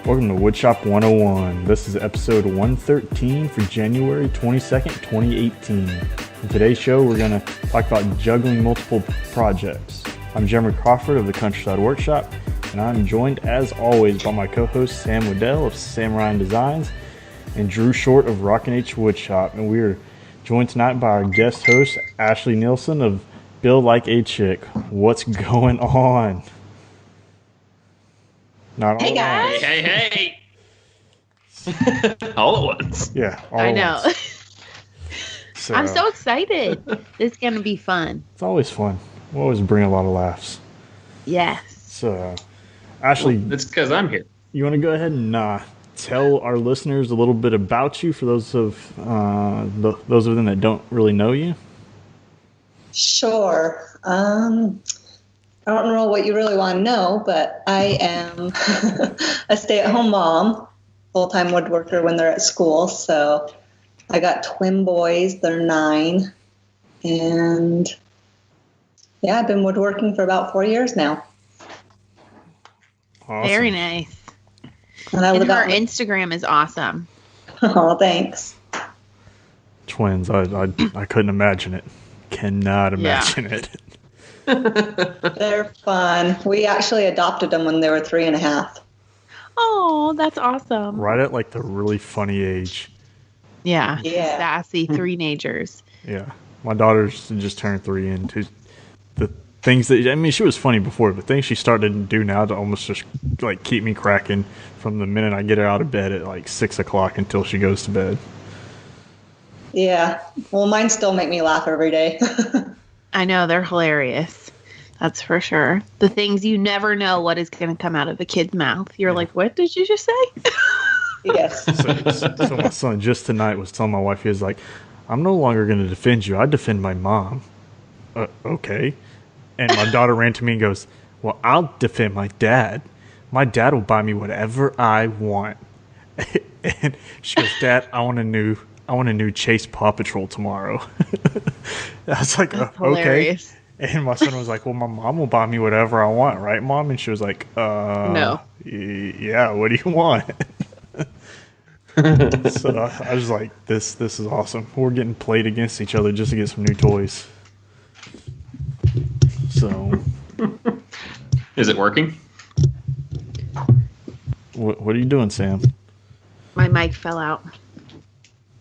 Welcome to Woodshop 101. This is episode 113 for January 22nd, 2018. In today's show, we're going to talk about juggling multiple projects. I'm Jeremy Crawford of the Countryside Workshop, and I'm joined, as always, by my co-host Sam Wooddell of Samurai Designs and Drew Short of Rock-n H Woodshop. And we are joined tonight by our guest host, Ashley Nielsen of Build Like a Chick. What's going on? Not hey all guys! Hey! All at once. Yeah, all I at know. once. So, I'm so excited. This is gonna be fun. it's always fun. We always bring a lot of laughs. Yes. So, Ashley, It's because I'm here. you want to go ahead and tell our listeners a little bit about you for those of them that don't really know you? Sure. I don't know what you really want to know, but I am a stay-at-home mom, full-time woodworker when they're at school. So I got twin boys. They're 9. And yeah, I've been woodworking for about 4 years now. Awesome. Very nice. And I And live her out in- Instagram is awesome. Oh, thanks. Twins. I couldn't imagine it. Cannot imagine it. They're fun. We actually adopted them when they were 3.5. Oh, that's awesome. Right at like the really funny age. Yeah. Yeah. Sassy three-nagers. Yeah. My daughter's just turned 3, and the things that, I mean, she was funny before, but things she started to do now to almost just like keep me cracking from the minute I get her out of bed at like 6 o'clock until she goes to bed. Yeah. Well, mine still make me laugh every day. I know, they're hilarious. That's for sure. The things you never know what is going to come out of a kid's mouth. You're like, what did you just say? Yes. So my son just tonight was telling my wife, he was like, I'm no longer going to defend you. I defend my mom. Okay. And my daughter ran to me and goes, well, I'll defend my dad. My dad will buy me whatever I want. And she goes, Dad, I want a new Chase Paw Patrol tomorrow. I was like, That's okay. hilarious. And my son was like, well, my mom will buy me whatever I want, right, Mom? And she was like, No. Yeah, what do you want? So I was like, this is awesome. We're getting played against each other just to get some new toys. So, Is it working? what are you doing, Sam? My mic fell out.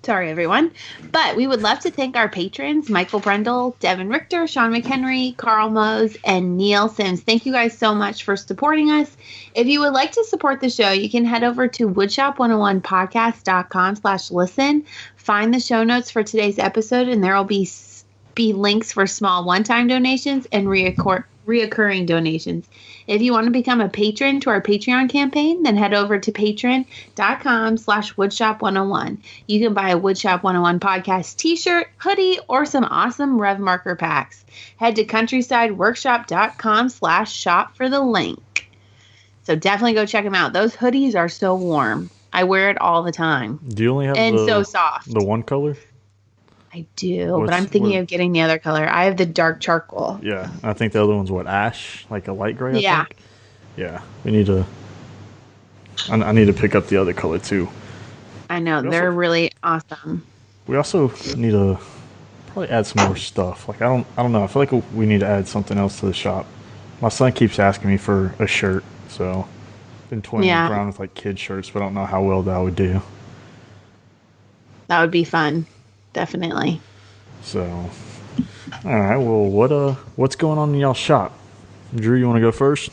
Sorry, everyone. But we would love to thank our patrons, Michael Brindle, Devin, Richter, Sean McHenry, Carl Mose, and Neil Sims. Thank you guys so much for supporting us. If you would like to support the show, you can head over to woodshop101podcast.com/listen. Find the show notes for today's episode, and there will be links for small one-time donations and reoccurring donations. If you want to become a patron to our Patreon campaign, then head over to patreon.com/woodshop101. You can buy a Woodshop 101 podcast t-shirt, hoodie, or some awesome Rev marker packs. Head to countrysideworkshop.com/shop for the link. So definitely go check them out. Those hoodies are so warm. I wear it all the time. Do you only have And so soft. the one color? I do, but I'm thinking of getting the other color. I have the dark charcoal. Yeah, I think the other one's ash, like a light gray. Yeah. I think. Yeah, we need to. I need to pick up the other color too. I know, they're really awesome. We also need to probably add some more stuff. Like I don't know. I feel like we need to add something else to the shop. My son keeps asking me for a shirt, so I've been toying around with like kid shirts, but I don't know how well that would do. That would be fun. Definitely. So, all right. Well, what's going on in y'all's shop? Drew, you want to go first?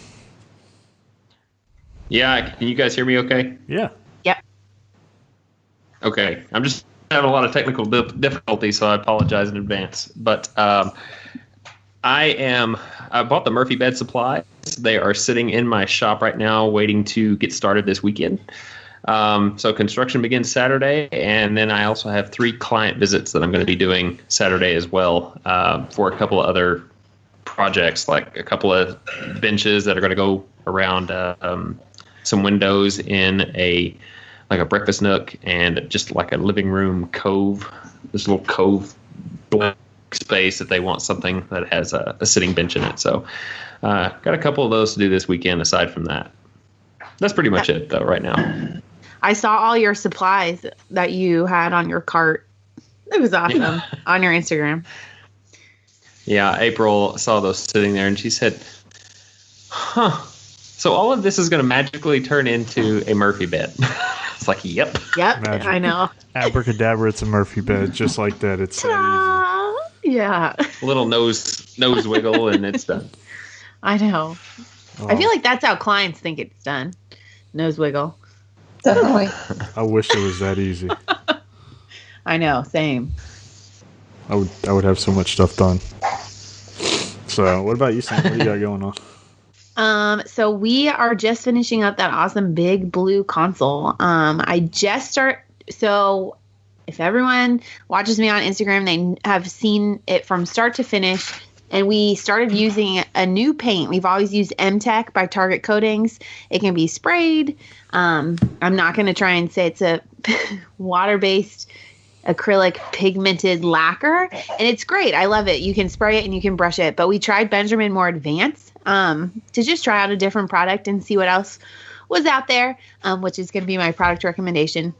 Yeah, can you guys hear me okay? Yeah. Yep. Okay, I'm just having a lot of technical difficulties, so I apologize in advance. But I bought the Murphy bed supplies. They are sitting in my shop right now waiting to get started this weekend. So construction begins Saturday, and then I also have 3 client visits that I'm going to be doing Saturday as well for a couple of other projects, like a couple of benches that are going to go around some windows in a breakfast nook and just like a living room cove, this little cove blank space that they want something that has a sitting bench in it. So got a couple of those to do this weekend aside from that. That's pretty much it, though, right now. I saw all your supplies that you had on your cart. It was awesome on your Instagram. Yeah, April saw those sitting there, and she said, huh, so all of this is going to magically turn into a Murphy bed. It's like, yep. Yep, Magic. I know. Abracadabra, it's a Murphy bed, just like that. It's that Yeah. A little nose wiggle, and it's done. I know. easy. I feel like that's how clients think it's done. Nose wiggle. Definitely. I wish it was that easy. I know, same. I would have so much stuff done. So, what about you, Sam? What do you got going on? So we are just finishing up that awesome big blue console. So if everyone watches me on Instagram, they have seen it from start to finish. And we started using a new paint. We've always used M-Tech by Target Coatings. It can be sprayed. I'm not going to try and say it's a water-based acrylic pigmented lacquer. And it's great. I love it. You can spray it and you can brush it. But we tried Benjamin more advanced to just try out a different product and see what else was out there, which is going to be my product recommendation.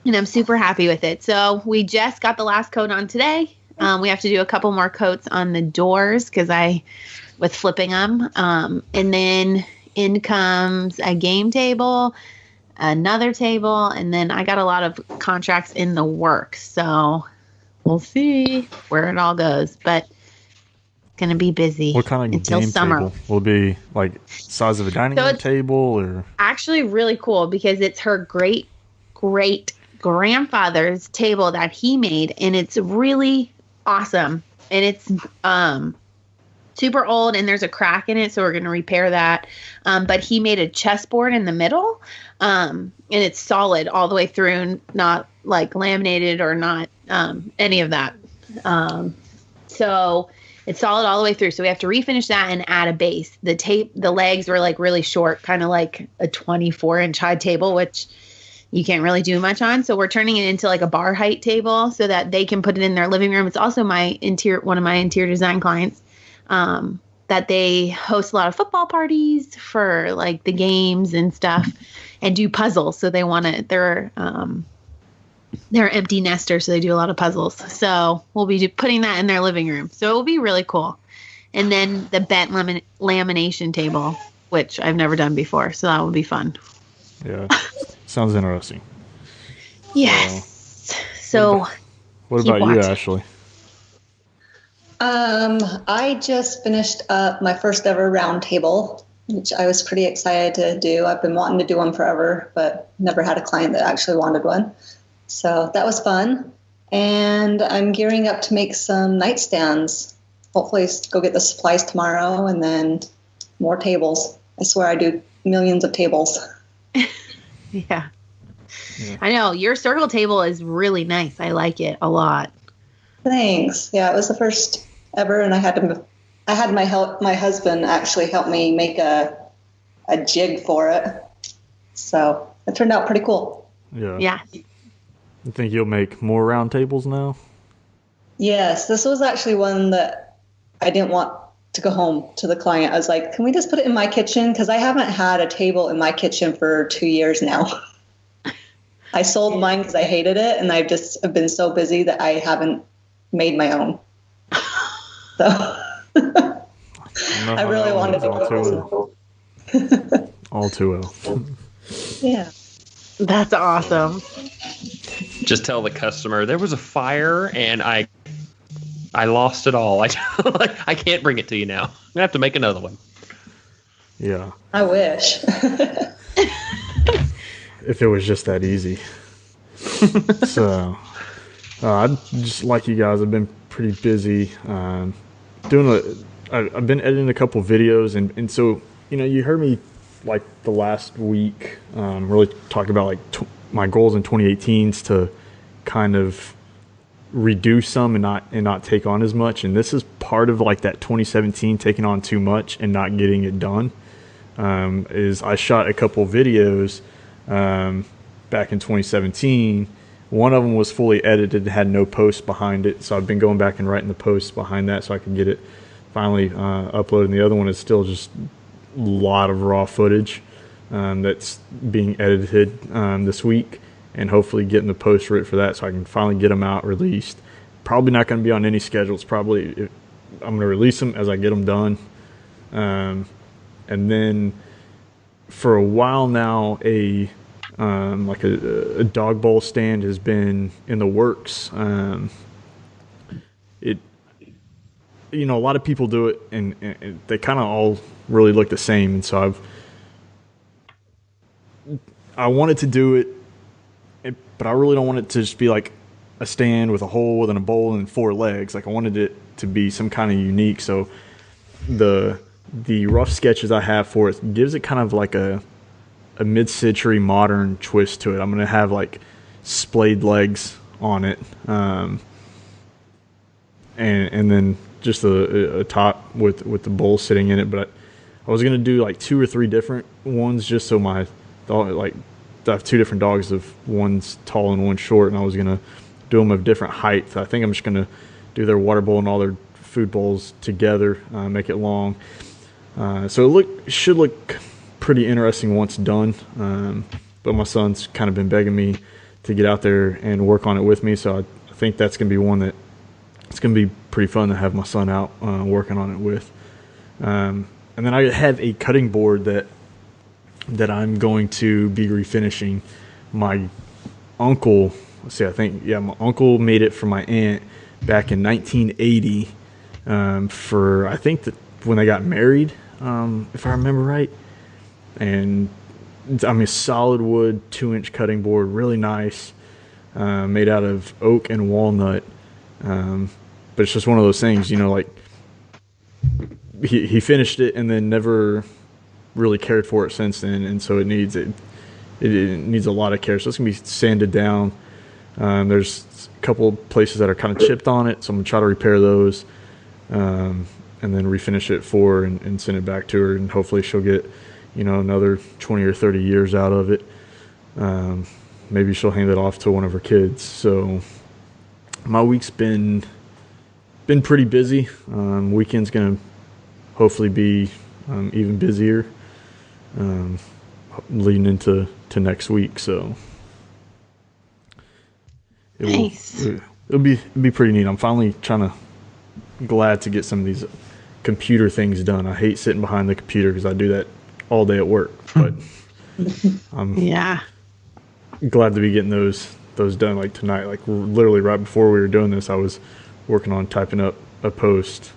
And I'm super happy with it. So we just got the last coat on today. We have to do a couple more coats on the doors with flipping them. And then in comes a game table, another table, and then I got a lot of contracts in the works. So we'll see where it all goes. But it's going to be busy What kind of until game summer. table? Will it be like size of a dining room table, or? Actually really cool because it's her great grandfather's table that he made, and it's really awesome. And it's super old, and there's a crack in it, so we're going to repair that. But he made a chessboard in the middle, and it's solid all the way through, not like laminated or not any of that. So it's solid all the way through. So we have to refinish that and add a base. The legs were like really short, kind of like a 24-inch high table, which you can't really do much on. So we're turning it into like a bar height table so that they can put it in their living room. It's also one of my interior design clients, that they host a lot of football parties for like the games and stuff and do puzzles. So they're empty nesters. So they do a lot of puzzles. So we'll be putting that in their living room. So it will be really cool. And then the bent lamination table, which I've never done before. So that will be fun. Yeah. Sounds interesting. Yes. So What keep about you, watching. Ashley? I just finished up my first ever round table, which I was pretty excited to do. I've been wanting to do one forever, but never had a client that actually wanted one. So that was fun. And I'm gearing up to make some nightstands. Hopefully go get the supplies tomorrow, and then more tables. I swear I do millions of tables. Yeah. I know your circle table is really nice. I like it a lot. Thanks. Yeah, it was the first ever, and I had my husband actually help me make a jig for it. So it turned out pretty cool. Yeah. Yeah. You think you'll make more round tables now? Yes, this was actually one that I didn't want to go home to the client. I was like, can we just put it in my kitchen? Because I haven't had a table in my kitchen for 2 years now. I sold mine because I hated it, and I've been so busy that I haven't made my own. So I really wanted to go. All too well. Yeah. That's awesome. Just tell the customer there was a fire and I lost it all. I can't bring it to you now. I'm gonna have to make another one. Yeah. I wish. If it was just that easy. So, I'd just like you guys. I've been pretty busy I've been editing a couple videos, and so you heard me like the last week really talk about like my goals in 2018 is to kind of reduce some and not take on as much, and this is part of like that 2017 taking on too much and not getting it done. Is I shot a couple videos back in 2017. One of them was fully edited, had no post behind it, so I've been going back and writing the posts behind that so I can get it finally uploaded. And the other one is still just a lot of raw footage. that's being edited this week, and hopefully getting the post writ for that so I can finally get them out released. Probably not going to be on any schedules. I'm going to release them as I get them done. And then for a while now, a dog bowl stand has been in the works. A lot of people do it, and they kind of all really look the same. And so I wanted to do it, but I really don't want it to just be like a stand with a hole and a bowl and 4 legs. Like, I wanted it to be some kind of unique. So the rough sketches I have for it gives it kind of like a mid-century modern twist to it. I'm going to have like splayed legs on it, and then just a top with the bowl sitting in it. But I was going to do like 2 or 3 different ones just so my dog, like, I have 2 different dogs, of one's tall and one's short, and I was going to do them of different heights. I think I'm just going to do their water bowl and all their food bowls together, make it long. So it should look pretty interesting once done. But my son's kind of been begging me to get out there and work on it with me, so I think that's going to be one that it's going to be pretty fun to have my son out working on it with. And then I have a cutting board that I'm going to be refinishing. My uncle, my uncle made it for my aunt back in 1980 for, I think, that when they got married, if I remember right. And I mean, solid wood 2-inch cutting board, really nice, made out of oak and walnut. But it's just one of those things, like he finished it and then never really cared for it since then, and so it needs a lot of care. So it's gonna be sanded down. There's a couple of places that are kind of chipped on it, so I'm gonna try to repair those, and then refinish it for her and send it back to her, and hopefully she'll get another 20 or 30 years out of it. Maybe she'll hand it off to one of her kids. So my week's been pretty busy. Weekend's gonna hopefully be even busier, leading into next week. So it'll be pretty neat. I'm finally glad to get some of these computer things done. I hate sitting behind the computer because I do that all day at work, but I'm glad to be getting those done, like tonight. Like, literally right before we were doing this, I was working on typing up a post.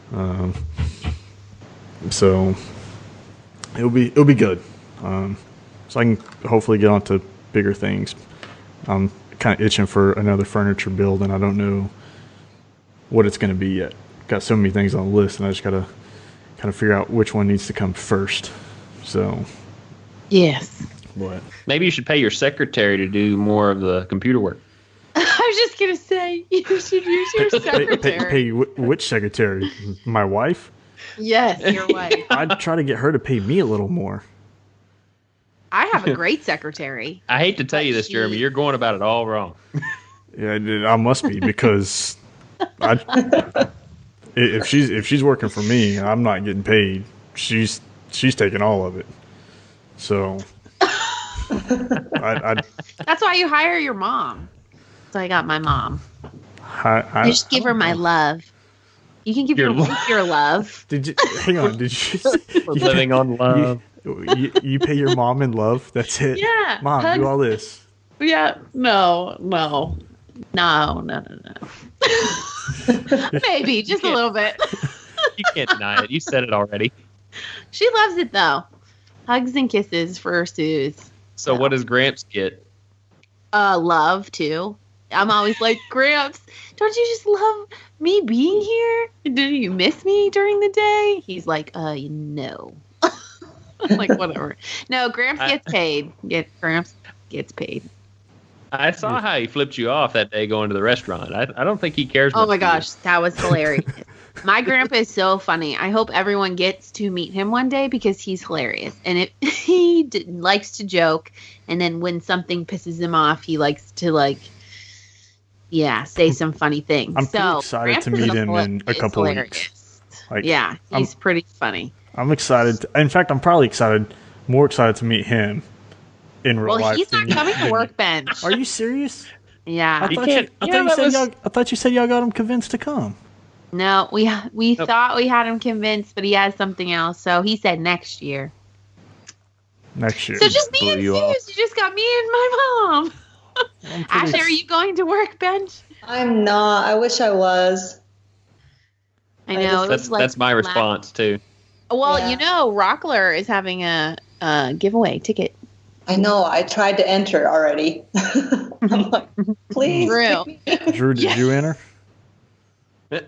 So it'll be good. So I can hopefully get on to bigger things. I'm kind of itching for another furniture build, and I don't know what it's going to be yet. Got so many things on the list, and I just got to kind of figure out which one needs to come first. So yes. What? Maybe you should pay your secretary to do more of the computer work. I was just going to say, you should use your secretary. Pay which secretary? My wife? Yes, your wife. I'd try to get her to pay me a little more. I have a great secretary. I hate to tell you this, Jeremy. You're going about it all wrong. Yeah, I must be, because if she's working for me, I'm not getting paid. She's taking all of it. So that's why you hire your mom. So I got my mom. I just give her my love. You can give your wife your love. Hang on? Did you? Living on love. You pay your mom in love. That's it. Yeah. Mom, hugs. do all this. Yeah. No. Maybe just a little bit. You can't deny it. You said it already. She loves it though. Hugs and kisses for Suze. So what does Gramps get? Love too. I'm always like, Gramps, don't you just love me being here? Do you miss me during the day? He's like, no. I'm like, whatever. No, Gramps gets paid. Gramps gets paid. I saw how he flipped you off that day going to the restaurant. I don't think he cares. Oh my gosh, that was hilarious. My grandpa is so funny. I hope everyone gets to meet him one day because he's hilarious. And he likes to joke, and then when something pisses him off, he likes to say some funny things. I'm pretty excited to meet him in a couple weeks. He's pretty funny. I'm excited. In fact, I'm probably excited more excited to meet him in real life. Well, he's not coming to Workbench. Are you serious? Yeah. I thought you said y'all got him convinced to come. No, we thought we had him convinced, but he has something else. So he said next year. Next year. So just me and Suze. You just got me and my mom. Ashley, are you going to Workbench? I'm not. I wish I was. I know. That's my response too. Well, Yeah. you know, Rockler is having a giveaway ticket. I know. I tried to enter already. I'm like, please. Drew. Drew, did you enter?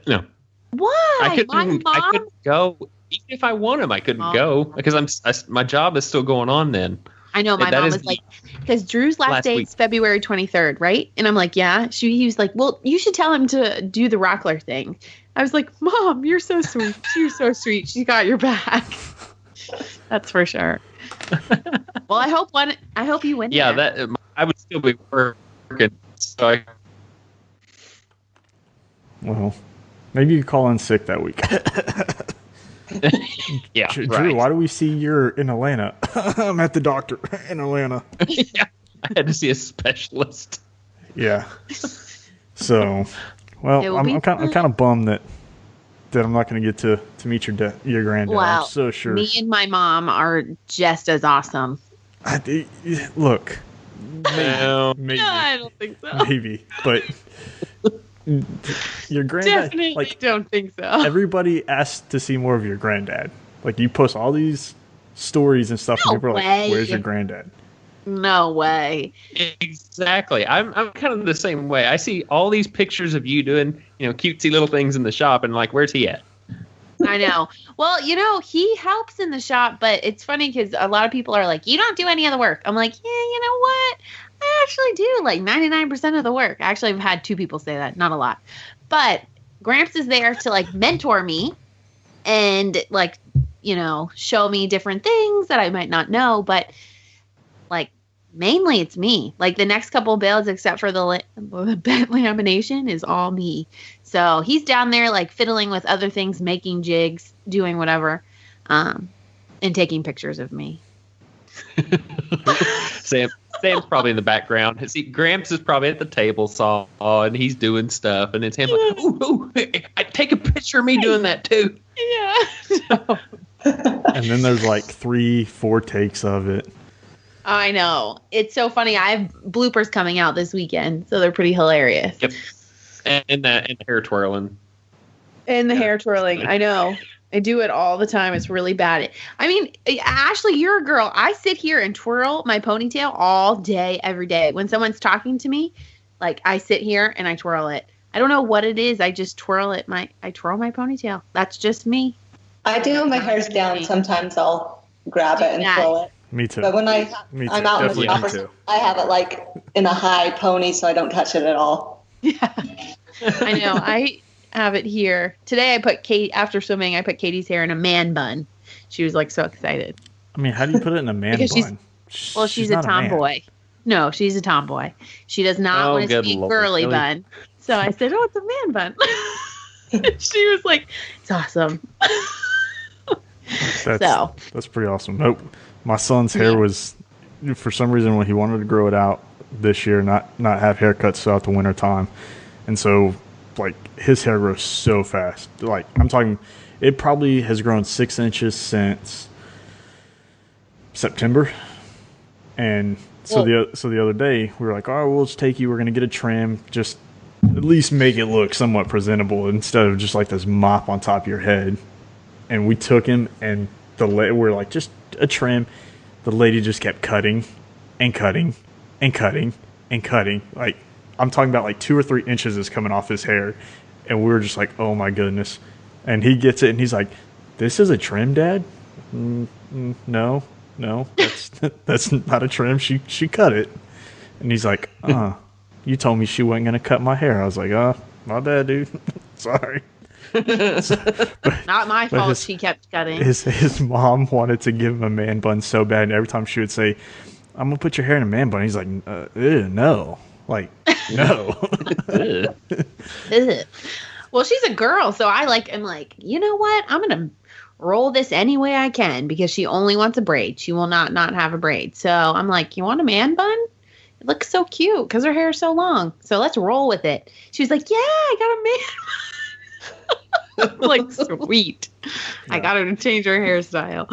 No. Why? I couldn't go. Even if I want him, I couldn't go because my job is still going on then. I know. My mom was like, because Drew's last day is February 23rd, right? And I'm like, yeah. He was like, well, you should tell him to do the Rockler thing. I was like, Mom, you're so sweet. You're so sweet. She got your back. That's for sure. Well, I hope you win. Yeah, there. I would still be working. So Well, maybe you call in sick that week. yeah, Drew, right. why do we see you're in Atlanta? I'm at the doctor in Atlanta. Yeah, I had to see a specialist. Yeah. So, well, I'm kind of bummed that I'm not going to get to meet your granddad. Well, I'm so sure. Me and my mom are just as awesome. Look, maybe, No, I don't think so. maybe, but your granddad. Definitely don't think so. Everybody asks to see more of your granddad. Like you post all these stories and stuff, and people are like, "Where's your granddad?" No way. Exactly. I'm kind of the same way. I see all these pictures of you doing, cutesy little things in the shop, and like, where's he at? I know. Well, he helps in the shop, but it's funny because a lot of people are like, you don't do any of the work. I'm like, yeah, you know what? I actually do like 99% of the work. Actually, I've had 2 people say that, not a lot. But Gramps is there to like mentor me and like, show me different things that I might not know. But like, mainly it's me. Like the next couple of builds, except for the bent lamination, is all me. So he's down there like fiddling with other things, making jigs, doing whatever, and taking pictures of me. Sam's probably in the background. See, Gramps is probably at the table saw and he's doing stuff, and it's him like, ooh, I take a picture of me doing that too. Yeah. And then there's like 3-4 takes of it. I know. It's so funny. I have bloopers coming out this weekend, so they're pretty hilarious. Yep. And the hair twirling. And the hair twirling. I know. I do it all the time. It's really bad. I mean, Ashley, you're a girl. I sit here and twirl my ponytail all day, every day. When someone's talking to me, like I sit here and I twirl it. I don't know what it is. I just twirl it. I twirl my ponytail. That's just me. I do when my hair's down. Sometimes I'll grab it and twirl it. Me too. But when I'm out in the office, I have it like in a high pony so I don't touch it at all. Yeah. I know. I have it here. Today after swimming, I put Katie's hair in a man bun. She was like so excited. I mean, how do you put it in a man bun? She's a tomboy. No, she's a tomboy. She does not want it to be a girly bun. So I said, it's a man bun. She was like, it's awesome. That's pretty awesome. Nope. My son's hair was, for some reason, when he wanted to grow it out this year, not have haircuts throughout the winter time. And so, like, his hair grows so fast. Like, I'm talking, it probably has grown 6 inches since September. And so the other day, we were like, all right, we'll just take you. We're going to get a trim. Just at least make it look somewhat presentable instead of just like this mop on top of your head. And we took him, and we're like, just a trim. The lady just kept cutting and cutting and cutting and cutting. Like, I'm talking about like 2 or 3 inches is coming off his hair. And we were just like, oh my goodness. And he gets it and he's like, this is a trim, Dad? No, that's not a trim. She cut it. And he's like, you told me she wasn't going to cut my hair. I was like, my bad, dude. Sorry. Not my fault. She kept cutting. His mom wanted to give him a man bun so bad, and every time she would say, I'm gonna put your hair in a man bun, he's like, no, like, no. Well, she's a girl, so I'm like, you know what? I'm gonna roll this any way I can because she only wants a braid. She will not have a braid. So I'm like, you want a man bun? It looks so cute because her hair is so long. So let's roll with it. She was like, yeah, I got a man bun. Like, sweet. Yeah. I got her to change her hairstyle.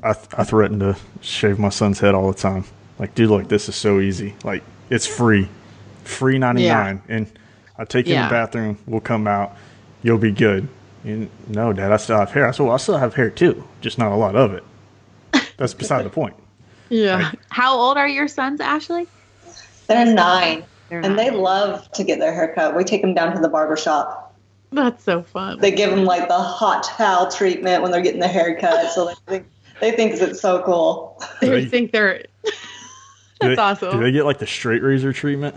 I threaten to shave my son's head all the time. Like, dude, look, this is so easy. Like, it's free. Free 99. And I take you in the bathroom. We'll come out. You'll be good. And, no, Dad, I still have hair. I said, well, I still have hair, too. Just not a lot of it. That's beside the point. Yeah. Like, how old are your sons, Ashley? They're 9. And they love to get their hair cut. We take them down to the barber shop. That's so fun. They give them, like, the hot towel treatment when they're getting their hair cut. So they think it's so cool. They think they're... That's awesome. Do they get, like, the straight razor treatment?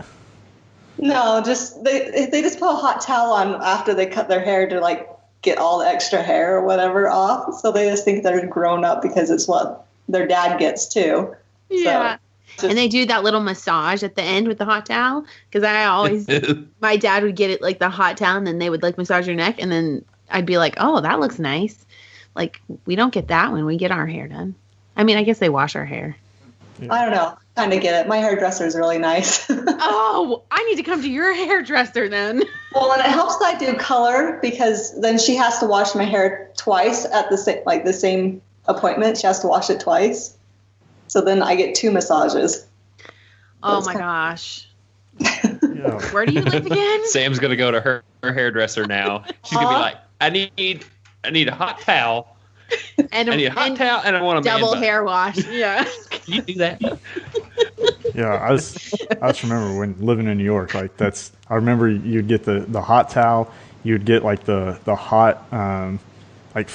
No, just they just put a hot towel on after they cut their hair to, like, get all the extra hair or whatever off. So they just think they're grown up because it's what their dad gets, too. Yeah. So and they do that little massage at the end with the hot towel. Because I always, my dad would get it like the hot towel and then they would like massage your neck. And then I'd be like, oh, that looks nice. Like, we don't get that when we get our hair done. I mean, I guess they wash our hair. Yeah. I don't know. Kind of get it. My hairdresser is really nice. Oh, I need to come to your hairdresser then. Well, and it helps that I do color because then she has to wash my hair twice at the same appointment. She has to wash it twice. So then I get 2 massages. Oh my gosh. Yeah. Where do you live again? Sam's gonna go to her hairdresser now. She's gonna be like, I need a hot towel. And I need a hot towel and I want a double hair wash. Yeah. Can you do that? Yeah, I just remember when living in New York, like I remember you'd get the hot towel, you'd get like the hot like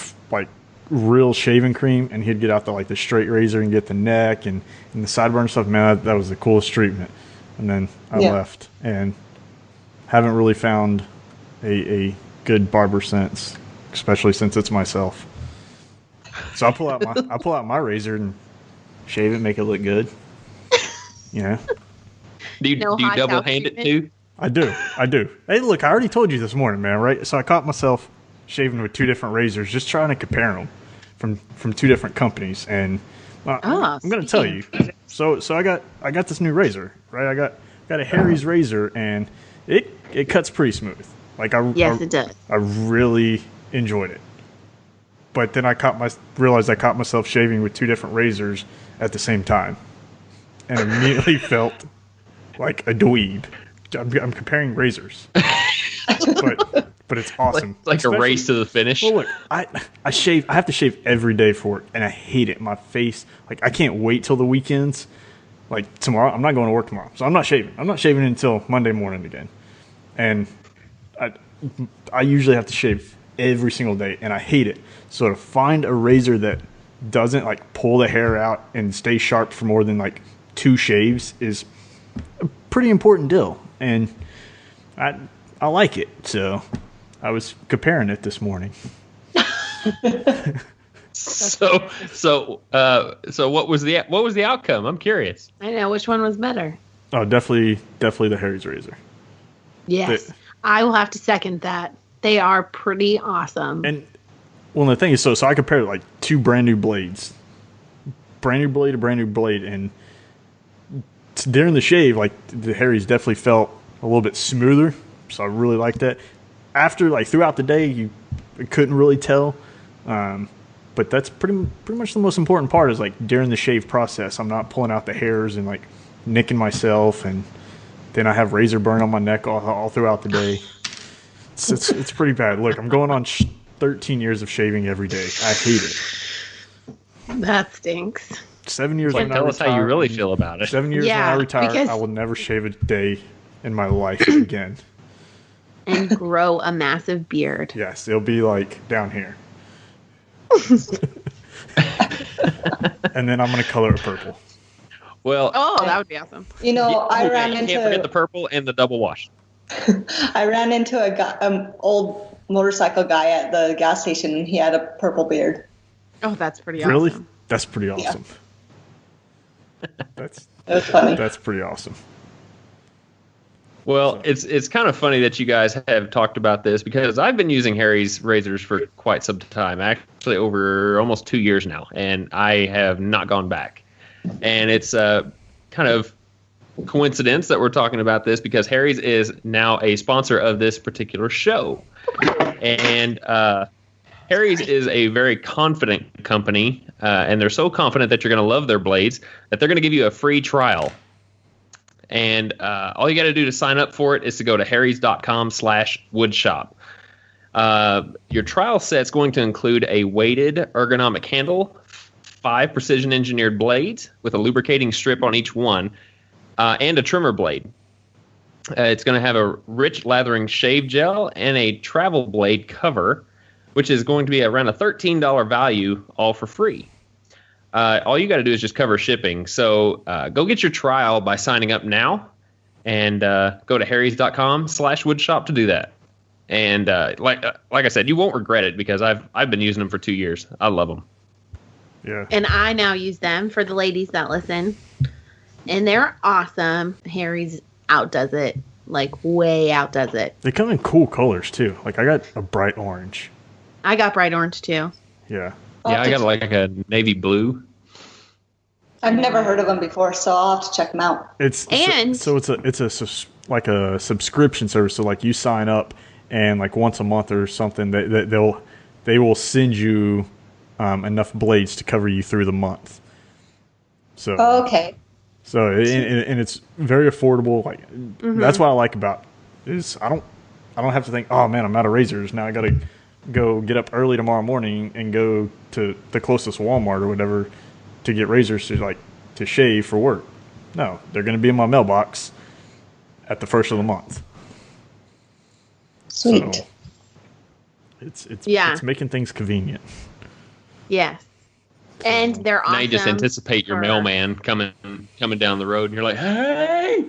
real shaving cream, and he'd get out the straight razor and get the neck and the sideburn stuff. Man, that was the coolest treatment. And then I left and haven't really found a good barber since, especially since it's myself. So I pull out my razor and shave it, make it look good. You know. Do you double hand it too? I do. Hey, look, I already told you this morning, man. Right? So I caught myself shaving with 2 different razors, just trying to compare them from 2 different companies, and I'm going to tell you. So I got this new razor, right? I got a Harry's razor, and it cuts pretty smooth. Like it does. I really enjoyed it. But then I realized I caught myself shaving with 2 different razors at the same time, and immediately felt like a dweeb. I'm comparing razors, but it's awesome. Like a race to the finish. Well, look, I have to shave every day for it, and I hate it. My face, like, I can't wait till the weekends. Like tomorrow, I'm not going to work tomorrow, so I'm not shaving. I'm not shaving until Monday morning again, and I usually have to shave every single day, and I hate it. So to find a razor that doesn't like pull the hair out and stay sharp for more than like 2 shaves is a pretty important deal, and I like it. So I was comparing it this morning. So what was the outcome? I'm curious. I know, which one was better. Oh, definitely the Harry's razor. Yes, I will have to second that. They are pretty awesome. And well, the thing is, so I compared like 2 brand new blades, brand new blade to brand new blade, and during the shave, like the Harry's definitely felt a little bit smoother. So I really liked that. After, like, throughout the day, you couldn't really tell. But that's pretty much the most important part is, like, during the shave process. I'm not pulling out the hairs and, like, nicking myself. And then I have razor burn on my neck all throughout the day. It's pretty bad. Look, I'm going on 13 years of shaving every day. I hate it. That stinks. 7 years when I retire. Tell us how you really feel about it. 7 years when I retire, I will never shave a day in my life again. And grow a massive beard. Yes, it'll be like down here. And then I'm going to color it purple. Well, that would be awesome. You know, I ran into... Can't forget the purple and the double wash. I ran into an old motorcycle guy at the gas station, and he had a purple beard. Oh, that's pretty awesome. Really? That's pretty awesome. Yeah. It was funny. That's pretty awesome. Well, it's kind of funny that you guys have talked about this because I've been using Harry's razors for quite some time, actually over almost 2 years now, and I have not gone back. And it's kind of coincidence that we're talking about this because Harry's is now a sponsor of this particular show. And Harry's is a very confident company, and they're so confident that you're going to love their blades that they're going to give you a free trial. And all you got to do to sign up for it is to go to harrys.com/woodshop. Your trial set's going to include a weighted ergonomic handle, 5 precision engineered blades with a lubricating strip on each one, and a trimmer blade. It's going to have a rich lathering shave gel and a travel blade cover, which is going to be around a $13 value, all for free. All you got to do is just cover shipping. So go get your trial by signing up now, and go to harrys.com/woodshop to do that. And like I said, you won't regret it because I've been using them for 2 years. I love them. Yeah. And I now use them for the ladies that listen. And they're awesome. Harry's outdoes it. Like, way outdoes it. They come in cool colors, too. Like, I got a bright orange. I got bright orange, too. Yeah. Yeah, I got like a navy blue. I've never heard of them before, so I'll have to check them out. It's like a subscription service. So, like, you sign up, and, like, once a month or something, they will send you enough blades to cover you through the month. So. Oh, okay. So and it's very affordable. Like that's what I like about it is I don't have to think, oh man, I'm out of razors now. I got to go get up early tomorrow morning and go to the closest Walmart or whatever to get razors to shave for work. No, they're going to be in my mailbox at the first of the month. Sweet. So it's making things convenient. Yes. And they're awesome. Now you just anticipate your mailman coming down the road, and you're like, "Hey,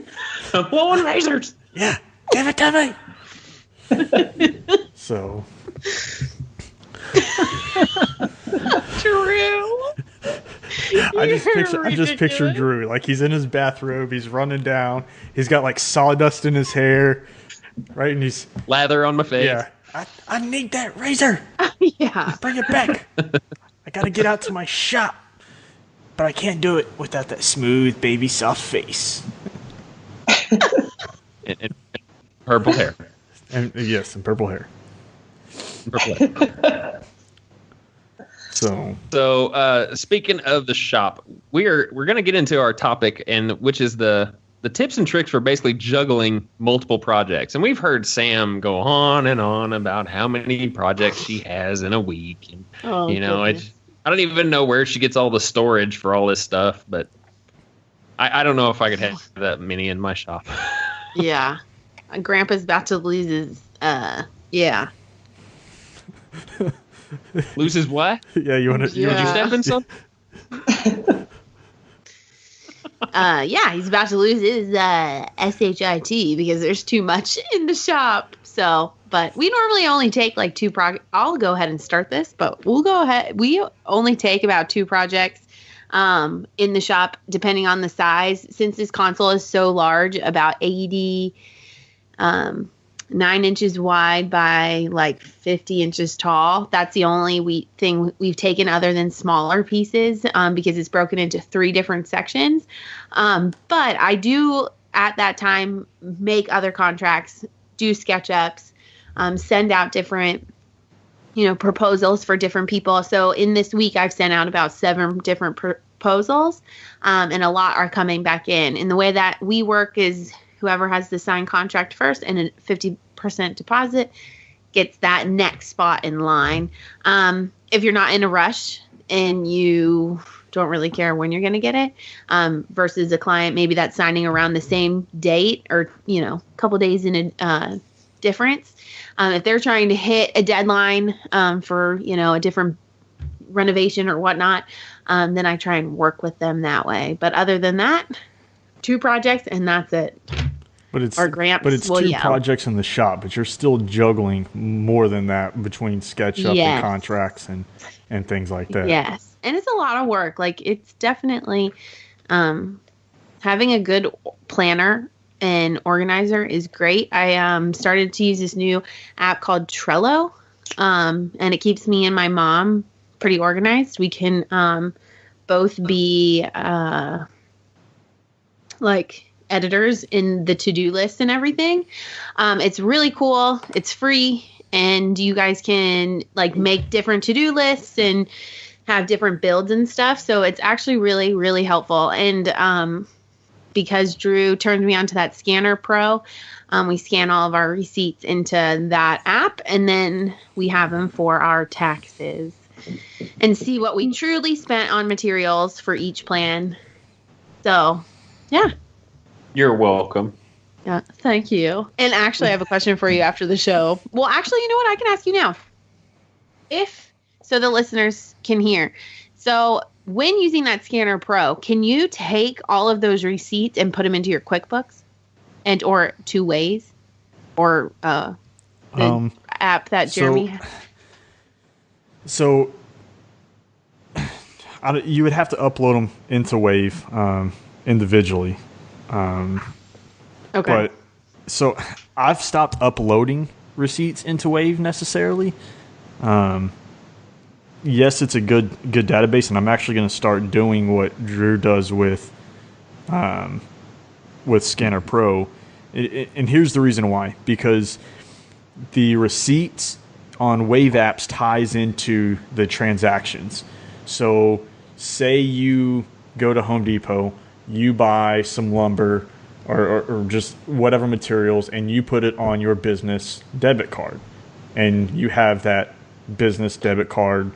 I'm blowing razors." Yeah, give it to me. So, Drew. I just picture Drew like he's in his bathrobe, he's running down, he's got like sawdust in his hair, right, and he's lather on my face. Yeah, I need that razor. Yeah, bring it back. I gotta get out to my shop, but I can't do it without that smooth, baby, soft face. and purple hair. And yes, and purple hair. Purple hair. So speaking of the shop, we're going to get into our topic, and which is the tips and tricks for basically juggling multiple projects. And we've heard Sam go on and on about how many projects she has in a week. And, I don't even know where she gets all the storage for all this stuff, but I don't know if I could have that many in my shop. Yeah. Grandpa's about to lose his, yeah. Lose his what? Yeah, you want to step in some? Yeah, he's about to lose his SHIT because there's too much in the shop. So, but we normally only take like 2 projects. I'll go ahead and start this, but we'll go ahead. We only take about 2 projects in the shop, depending on the size. Since this console is so large, about 9 inches wide by like 50 inches tall. That's the only thing we've taken other than smaller pieces because it's broken into 3 different sections. But I do at that time make other contracts, do SketchUps, send out different, proposals for different people. So in this week, I've sent out about 7 different proposals, and a lot are coming back in. And the way that we work is whoever has the signed contract first and a 50% deposit gets that next spot in line. If you're not in a rush and you don't really care when you're going to get it, versus a client maybe that's signing around the same date or, a couple days in a difference. If they're trying to hit a deadline for, a different renovation or whatnot, then I try and work with them that way. But other than that, 2 projects and that's it. But it's 2 projects in the shop, but you're still juggling more than that between SketchUp and contracts and things like that. Yes. And it's a lot of work. Like, it's definitely having a good planner and organizer is great. I started to use this new app called Trello, and it keeps me and my mom pretty organized. We can both be like editors in the to-do list and everything. It's really cool. It's free, and you guys can like make different to-do lists and have different builds and stuff. So it's actually really, really helpful. And because Drew turned me onto that Scanner Pro, we scan all of our receipts into that app, and then we have them for our taxes and see what we truly spent on materials for each plan. So, yeah. You're welcome. Yeah, thank you. And actually, I have a question for you after the show. Well, actually, you know what? I can ask you now. So the listeners can hear. So when using that Scanner Pro, can you take all of those receipts and put them into your QuickBooks and or two ways or the app that Jeremy has? So you would have to upload them into Wave individually. Okay. But so I've stopped uploading receipts into Wave necessarily. Yes, it's a good database, and I'm actually going to start doing what Drew does with Scanner Pro. And here's the reason why: because the receipts on Wave apps ties into the transactions. So, say you go to Home Depot, you buy some lumber or just whatever materials, and you put it on your business debit card, and you have that business debit card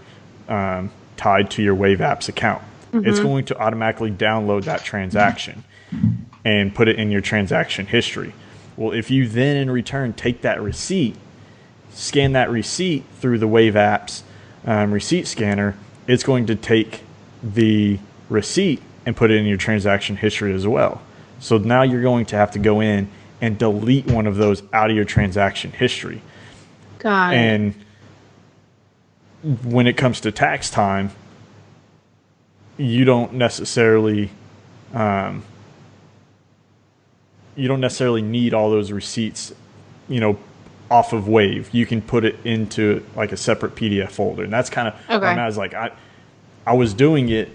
tied to your Wave apps account. Mm-hmm. It's going to automatically download that transaction and put it in your transaction history. Well, if you then in return take that receipt, scan that receipt through the Wave apps receipt scanner, it's going to take the receipt and put it in your transaction history as well. So now you're going to have to go in and delete one of those out of your transaction history. Got it. And when it comes to tax time, you don't necessarily need all those receipts, off of Wave. You can put it into like a separate PDF folder, and that's kind of I was like, I was doing it,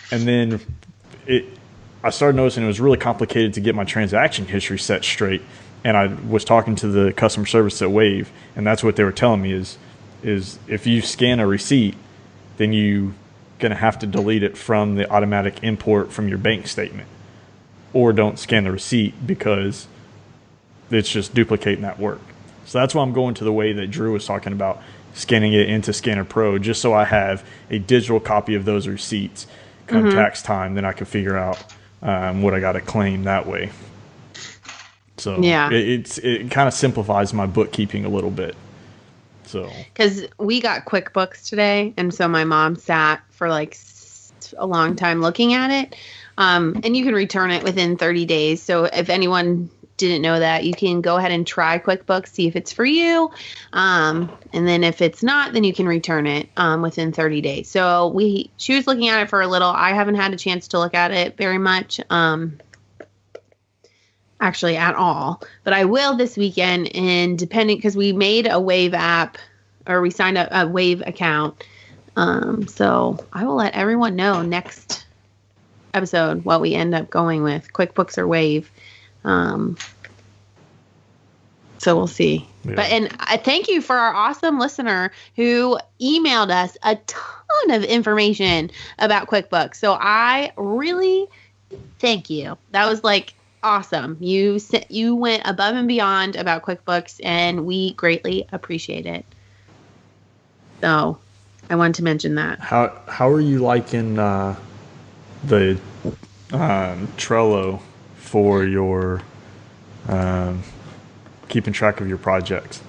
and then I started noticing it was really complicated to get my transaction history set straight. And I was talking to the customer service at Wave, and that's what they were telling me is if you scan a receipt, then you're going to have to delete it from the automatic import from your bank statement, or don't scan the receipt because it's just duplicating that work. So that's why I'm going to the way that Drew was talking about, scanning it into Scanner Pro, just so I have a digital copy of those receipts come tax time. Then I can figure out what I got to claim that way. So yeah, it kind of simplifies my bookkeeping a little bit. So because we got QuickBooks today, and so my mom sat for like a long time looking at it, and you can return it within 30 days. So if anyone didn't know that, you can go ahead and try QuickBooks, see if it's for you, and then if it's not, then you can return it within 30 days. So she was looking at it for a little. I haven't had a chance to look at it very much. Actually at all, but I will this weekend, and because we made a Wave app, or we signed up a Wave account. So I will let everyone know next episode what we end up going with, QuickBooks or Wave. So we'll see. Yeah. And I thank you for our awesome listener who emailed us a ton of information about QuickBooks. So I really thank you. That was like awesome. You went above and beyond about QuickBooks, and we greatly appreciate it. So I wanted to mention that. How are you liking the Trello for your keeping track of your projects?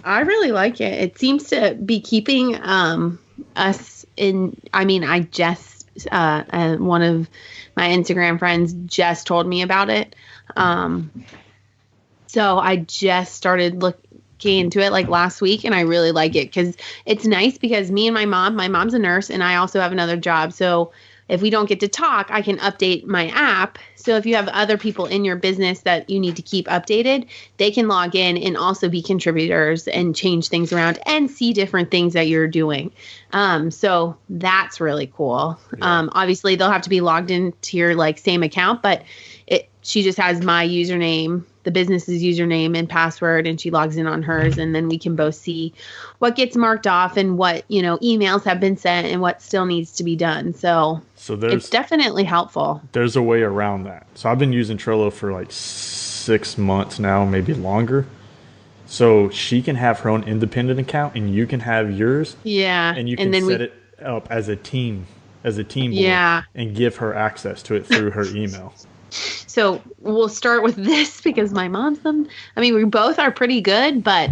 I really like it. It seems to be keeping us in. I mean, I just one of my Instagram friends just told me about it. So I just started looking into it like last week, and I really like it because it's nice because me and my mom's a nurse, and I also have another job. So if we don't get to talk, I can update my app. So if you have other people in your business that you need to keep updated, they can log in and also be contributors and change things around and see different things that you're doing. So that's really cool. Yeah. Obviously they'll have to be logged into your like same account, but she just has my username, the business's username and password, and she logs in on hers, and then we can both see what gets marked off and what, emails have been sent and what still needs to be done. So it's definitely helpful. There's a way around that. So I've been using Trello for like 6 months now, maybe longer. So she can have her own independent account and you can have yours. Yeah. And you can set it up as a team board, and give her access to it through her email. So we'll start with this because my mom's we both are pretty good, but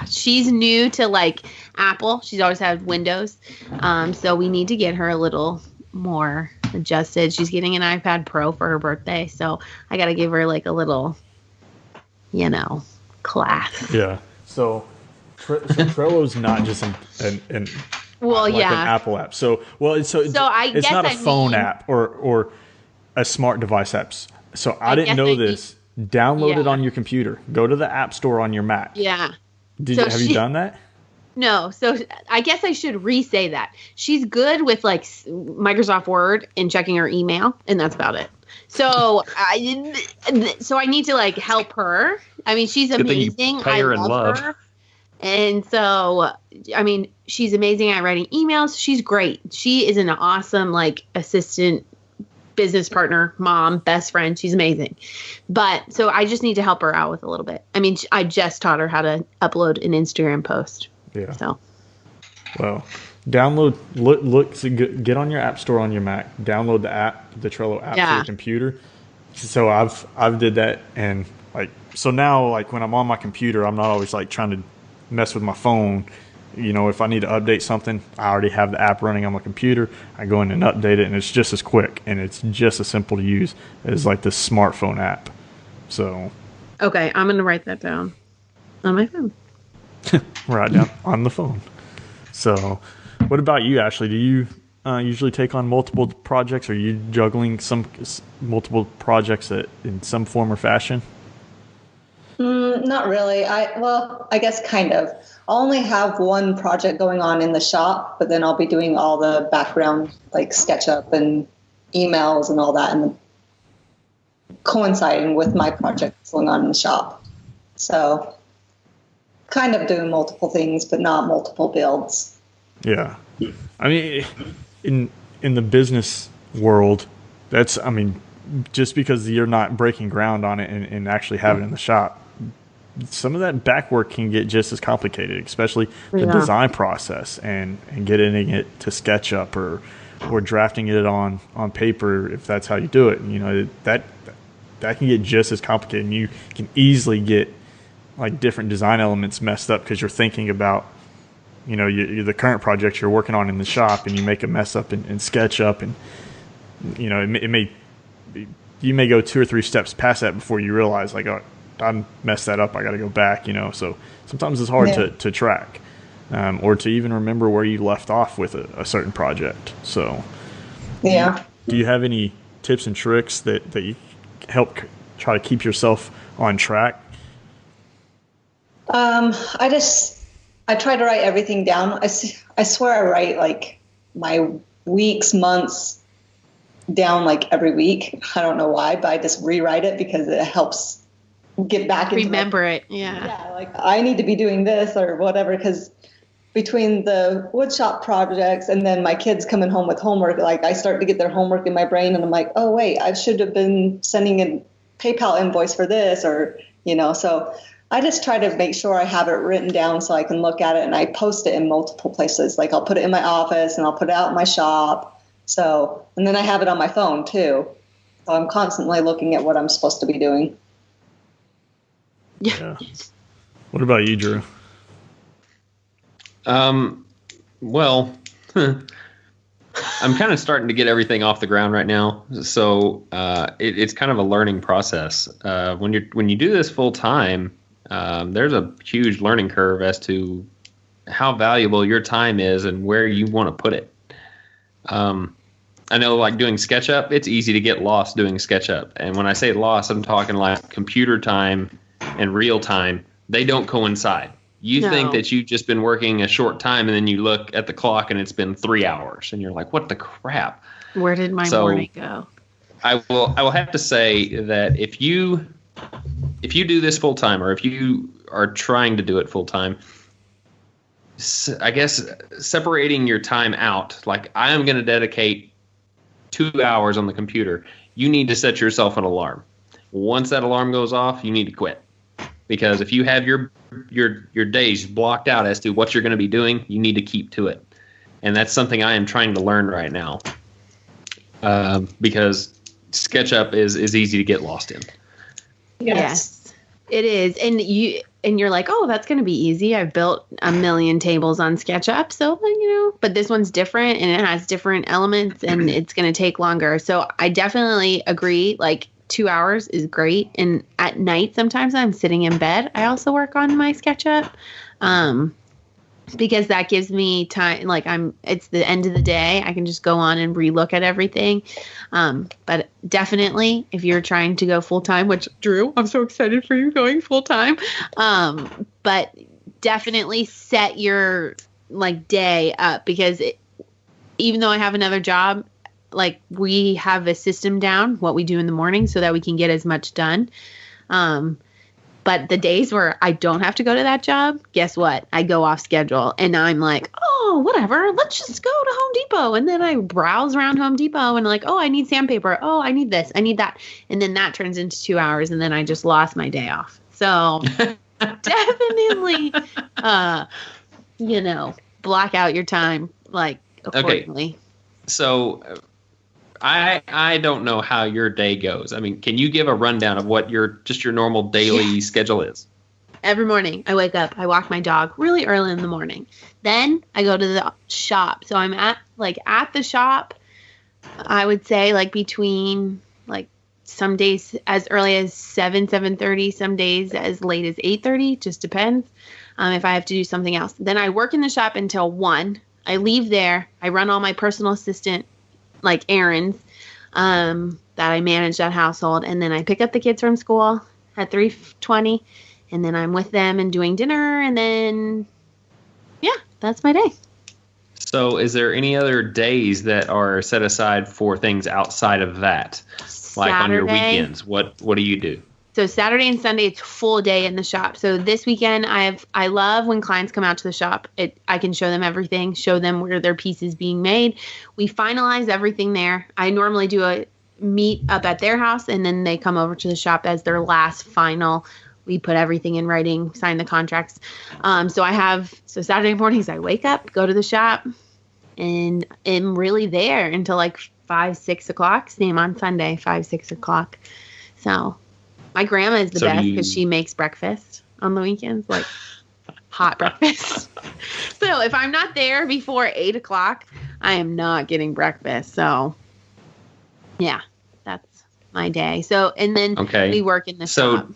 she's new to like Apple. She's always had Windows. So we need to get her a little more adjusted. She's getting an iPad Pro for her birthday. So I got to give her like a little, class. Yeah. So Trello's not just an Apple app. It's not a phone app or a smart device app. So I didn't know this. Download it on your computer. Go to the App Store on your Mac. Yeah. Have you done that? No. So I guess I should re-say that. She's good with like Microsoft Word and checking her email, and that's about it. So I need to like help her. I mean, she's amazing. I love her. And so, she's amazing at writing emails. She's great. She is an awesome, like, assistant, business partner, mom, best friend. She's amazing. But so I just need to help her out with a little bit. I just taught her how to upload an Instagram post. Yeah. So. Well, get on your App Store on your Mac. Download the Trello app for your computer. So I've did that, and so now when I'm on my computer, I'm not always trying to mess with my phone. If I need to update something, I already have the app running on my computer. I go in and update it, and it's just as quick and it's just as simple to use as the smartphone app. So okay, I'm gonna write that down on my phone. Write down on the phone. So what about you, Ashley? Do you usually take on multiple projects? Or are you juggling multiple projects in some form or fashion? Not really. I guess kind of. I'll only have one project going on in the shop, but then I'll be doing all the background, like SketchUp and emails and all that, and coinciding with my project going on in the shop. So kind of doing multiple things, but not multiple builds. Yeah. In the business world, just because you're not breaking ground on it and actually have it in the shop, some of that back work can get just as complicated, especially the design process and getting it to SketchUp or drafting it on paper if that's how you do it. That can get just as complicated, and you can easily get different design elements messed up because you're thinking about the current project you're working on in the shop, and you make a mess up in SketchUp, and you may go 2 or 3 steps past that before you realize I messed that up. I got to go back, So sometimes it's hard to track, or to even remember where you left off with a certain project. So, do you have any tips and tricks that you help try to keep yourself on track? I try to write everything down. I swear I write my weeks, months down every week. I don't know why, but I just rewrite it because it helps get back into remember it. Yeah, I need to be doing this or whatever, because between the woodshop projects and then my kids coming home with homework, I start to get their homework in my brain, and I'm like, oh wait, I should have been sending a PayPal invoice for this, or so I just try to make sure I have it written down so I can look at it, and I post it in multiple places. I'll put it in my office, and I'll put it out in my shop. So, and then I have it on my phone too. So I'm constantly looking at what I'm supposed to be doing. Yeah. What about you, Drew? Well, I'm kind of starting to get everything off the ground right now. So it's kind of a learning process. When you do this full time, there's a huge learning curve as to how valuable your time is and where you want to put it. I know, like doing SketchUp, it's easy to get lost doing SketchUp. And when I say lost, I'm talking like computer time and real time. They don't coincide. You think that you've just been working a short time, and then you look at the clock and it's been 3 hours, and you're like, what the crap? Where did my morning go? I will have to say that if you do this full time, or if you are trying to do it full time, I guess separating your time out, like I am going to dedicate 2 hours on the computer, you need to set yourself an alarm. Once that alarm goes off, you need to quit. Because if you have your days blocked out as to what you're going to be doing, you need to keep to it. And that's something I am trying to learn right now. Because SketchUp is easy to get lost in. Yes, it is. And you're like, oh, that's going to be easy. I've built a million tables on SketchUp. So, but this one's different and it has different elements and it's going to take longer. So I definitely agree. Like 2 hours is great. And at night, sometimes I'm sitting in bed. I also work on my SketchUp. Because that gives me time, like it's the end of the day. I can just go on and relook at everything. But definitely if you're trying to go full time, which Drew, I'm so excited for you going full time. But definitely set your day up, because even though I have another job, like we have a system down what we do in the morning so that we can get as much done. But the days where I don't have to go to that job, guess what? I go off schedule and I'm like, oh, whatever. Let's just go to Home Depot. And then I browse around Home Depot and like, oh, I need sandpaper. Oh, I need this. I need that. And then that turns into 2 hours and then I just lost my day off. So definitely, block out your time accordingly. Okay. So I don't know how your day goes. I mean, can you give a rundown of what your normal daily schedule is? Every morning I wake up, I walk my dog really early in the morning. Then I go to the shop. So I'm at the shop, I would say between some days as early as 7:30, some days as late as 8:30, just depends if I have to do something else. Then I work in the shop until 1. I leave there. I run all my personal assistant errands that I manage that household, and then I pick up the kids from school at 3:20, and then I'm with them and doing dinner, and then that's my day. So is there any other days that are set aside for things outside of that? Like on your weekends, what do you do? So Saturday and Sunday, it's full day in the shop. So this weekend, I love when clients come out to the shop. I can show them everything, show them where their piece is being made. We finalize everything there. I normally do a meet up at their house, and then they come over to the shop as their last final. We put everything in writing, sign the contracts. So Saturday mornings, I wake up, go to the shop, and am really there until 5, 6 o'clock. Same on Sunday, 5, 6 o'clock. So my grandma is the best because she makes breakfast on the weekends, hot breakfast. So if I'm not there before 8 o'clock, I am not getting breakfast. So yeah, that's my day. So, and then we work in the shop.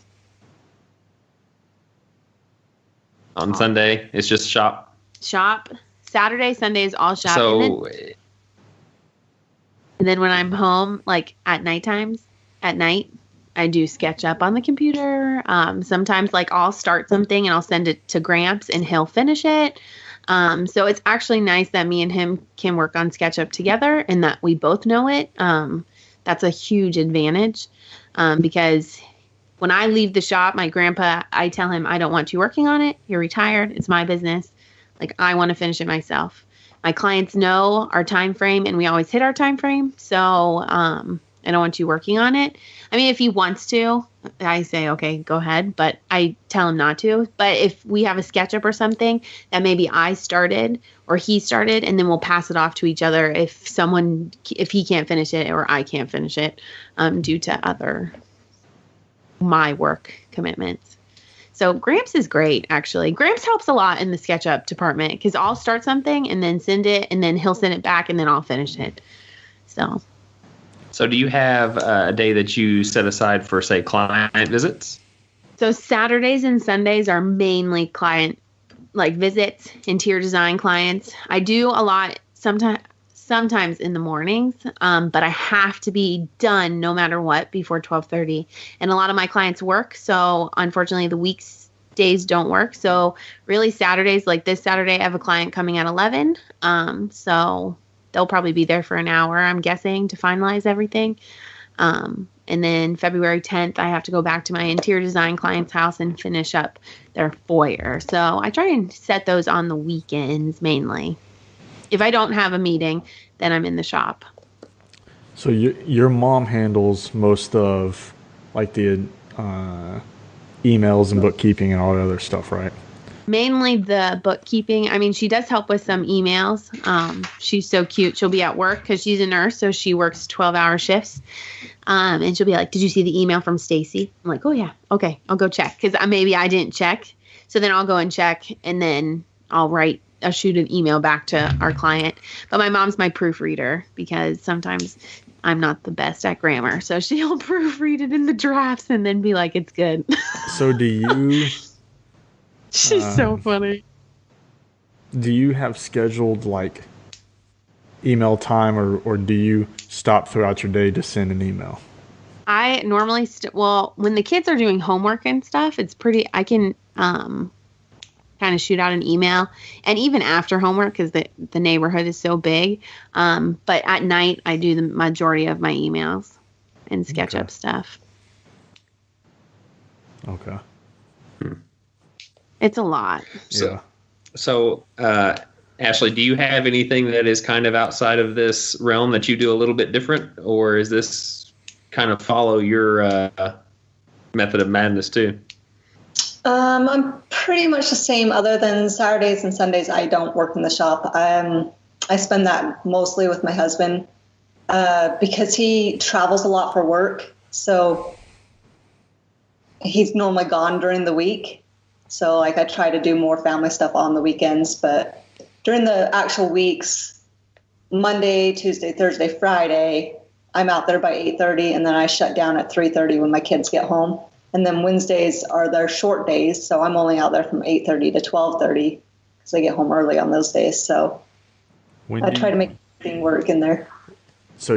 On Sunday, it's just shop? Shop. Saturday, Sunday is all shop. So, and then when I'm home, at night, I do SketchUp on the computer. Sometimes I'll start something and I'll send it to Gramps and he'll finish it. So it's actually nice that me and him can work on SketchUp together and that we both know it. That's a huge advantage because when I leave the shop, my grandpa, I tell him, I don't want you working on it. You're retired. It's my business. I want to finish it myself. My clients know our time frame and we always hit our time frame. So I don't want you working on it. I mean, if he wants to, I say, okay, go ahead. But I tell him not to. But if we have a SketchUp or something that maybe I started or he started, and then we'll pass it off to each other if he can't finish it or I can't finish it due to my work commitments. So Gramps is great, actually. Gramps helps a lot in the SketchUp department because I'll start something and then send it, and then he'll send it back, and then I'll finish it. So do you have a day that you set aside for, say, client visits? So Saturdays and Sundays are mainly client like visits, interior design clients. I do a lot sometimes in the mornings, but I have to be done no matter what before 12:30. And a lot of my clients work, so unfortunately the weekdays don't work. So really Saturdays, like this Saturday, I have a client coming at 11. So they'll probably be there for an hour, I'm guessing, to finalize everything. And then February 10th, I have to go back to my interior design client's house and finish up their foyer. So I try and set those on the weekends mainly. If I don't have a meeting, then I'm in the shop. So your mom handles most of like the emails and bookkeeping and all that other stuff, right? Mainly the bookkeeping. I mean, she does help with some emails. She's so cute. She'll be at work because she's a nurse, so she works 12-hour shifts. And she'll be like, "Did you see the email from Stacy?" I'm like, "Oh, yeah. Okay, I'll go check." Because maybe I didn't check. So then I'll go and check, and then I'll shoot an email back to our client. But my mom's my proofreader because sometimes I'm not the best at grammar. So she'll proofread it in the drafts and then be like, "It's good." So do you... She's so funny. Do you have scheduled like email time or do you stop throughout your day to send an email? I normally, when the kids are doing homework and stuff, I can kind of shoot out an email. And even after homework, because the neighborhood is so big. But at night, I do the majority of my emails and SketchUp stuff. Okay. It's a lot. So, Ashley, do you have anything that is kind of outside of this realm that you do a little bit different, or is this kind of follow your method of madness too? I'm pretty much the same, other than Saturdays and Sundays. I don't work in the shop. I spend that mostly with my husband because he travels a lot for work. So he's normally gone during the week. So like I try to do more family stuff on the weekends, but during the actual weeks, Monday, Tuesday, Thursday, Friday, I'm out there by 8:30, and then I shut down at 3:30 when my kids get home. And then Wednesdays are their short days, so I'm only out there from 8:30 to 12:30 because I get home early on those days. So I try to make everything work in there. So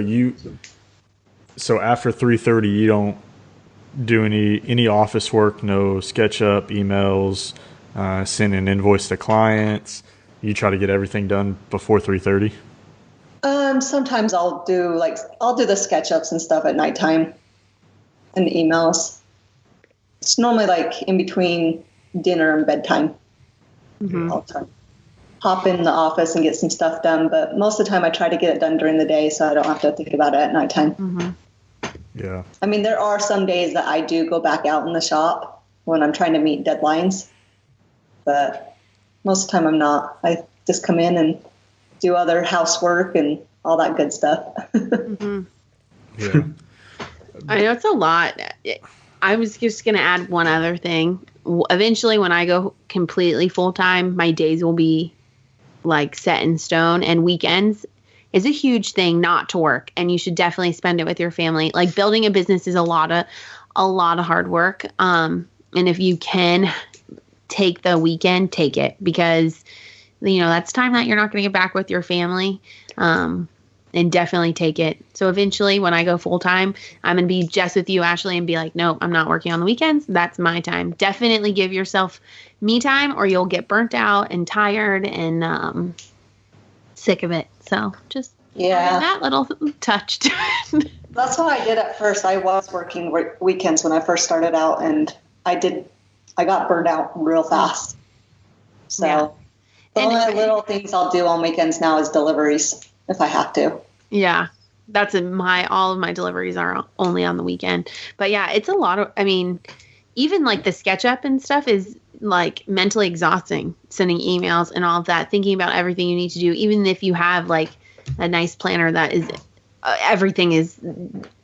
after 3:30, you don't do any office work, no SketchUp, emails, send an invoice to clients. You try to get everything done before 3:30? Sometimes I'll do the SketchUps and stuff at nighttime and the emails. It's normally like in between dinner and bedtime. Mm-hmm. I'll try to hop in the office and get some stuff done, but most of the time I try to get it done during the day so I don't have to think about it at nighttime. Mm-hmm. Yeah. I mean, there are some days that I do go back out in the shop when I'm trying to meet deadlines, but most of the time I'm not. I just come in and do other housework and all that good stuff. Mm-hmm. Yeah. I know it's a lot. I was just going to add one other thing. Eventually, when I go completely full-time, my days will be like set in stone, and weekends is a huge thing not to work, and you should definitely spend it with your family. Like building a business is a lot of hard work. And if you can take the weekend, take it, because that's time that you're not going to get back with your family. And definitely take it. So eventually when I go full time, I'm going to be just with you, Ashley, and be like, no, I'm not working on the weekends. That's my time. Definitely give yourself me time or you'll get burnt out and tired and sick of it. So just that little touch to it. That's what I did at first. I was working weekends when I first started out, and I got burned out real fast. So the only little things I'll do on weekends now is deliveries if I have to. Yeah. That's all of my deliveries are only on the weekend. But yeah, it's a lot of, even like the SketchUp and stuff is like mentally exhausting, sending emails and all of that, thinking about everything you need to do. Even if you have like a nice planner that is, everything is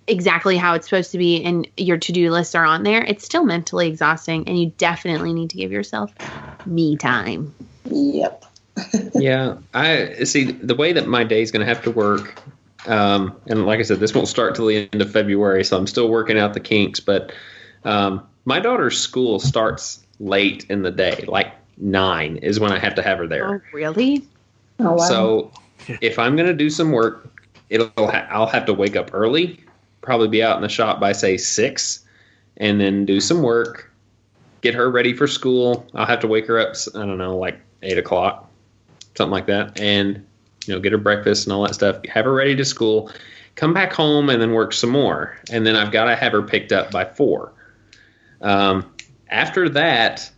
exactly how it's supposed to be and your to-do lists are on there, it's still mentally exhausting, and you definitely need to give yourself me time. Yep. Yeah, I see the way that my day is going to have to work. And like I said, this won't start till the end of February, so I'm still working out the kinks. But my daughter's school starts late in the day, like 9 is when I have to have her there. Oh, really? Oh, wow. So if I'm going to do some work, I'll have to wake up early, probably be out in the shop by, say, 6, and then do some work, get her ready for school. I'll have to wake her up, I don't know, like 8 o'clock, something like that, and get her breakfast and all that stuff, have her ready to school, come back home, and then work some more. And then I've got to have her picked up by 4. After that,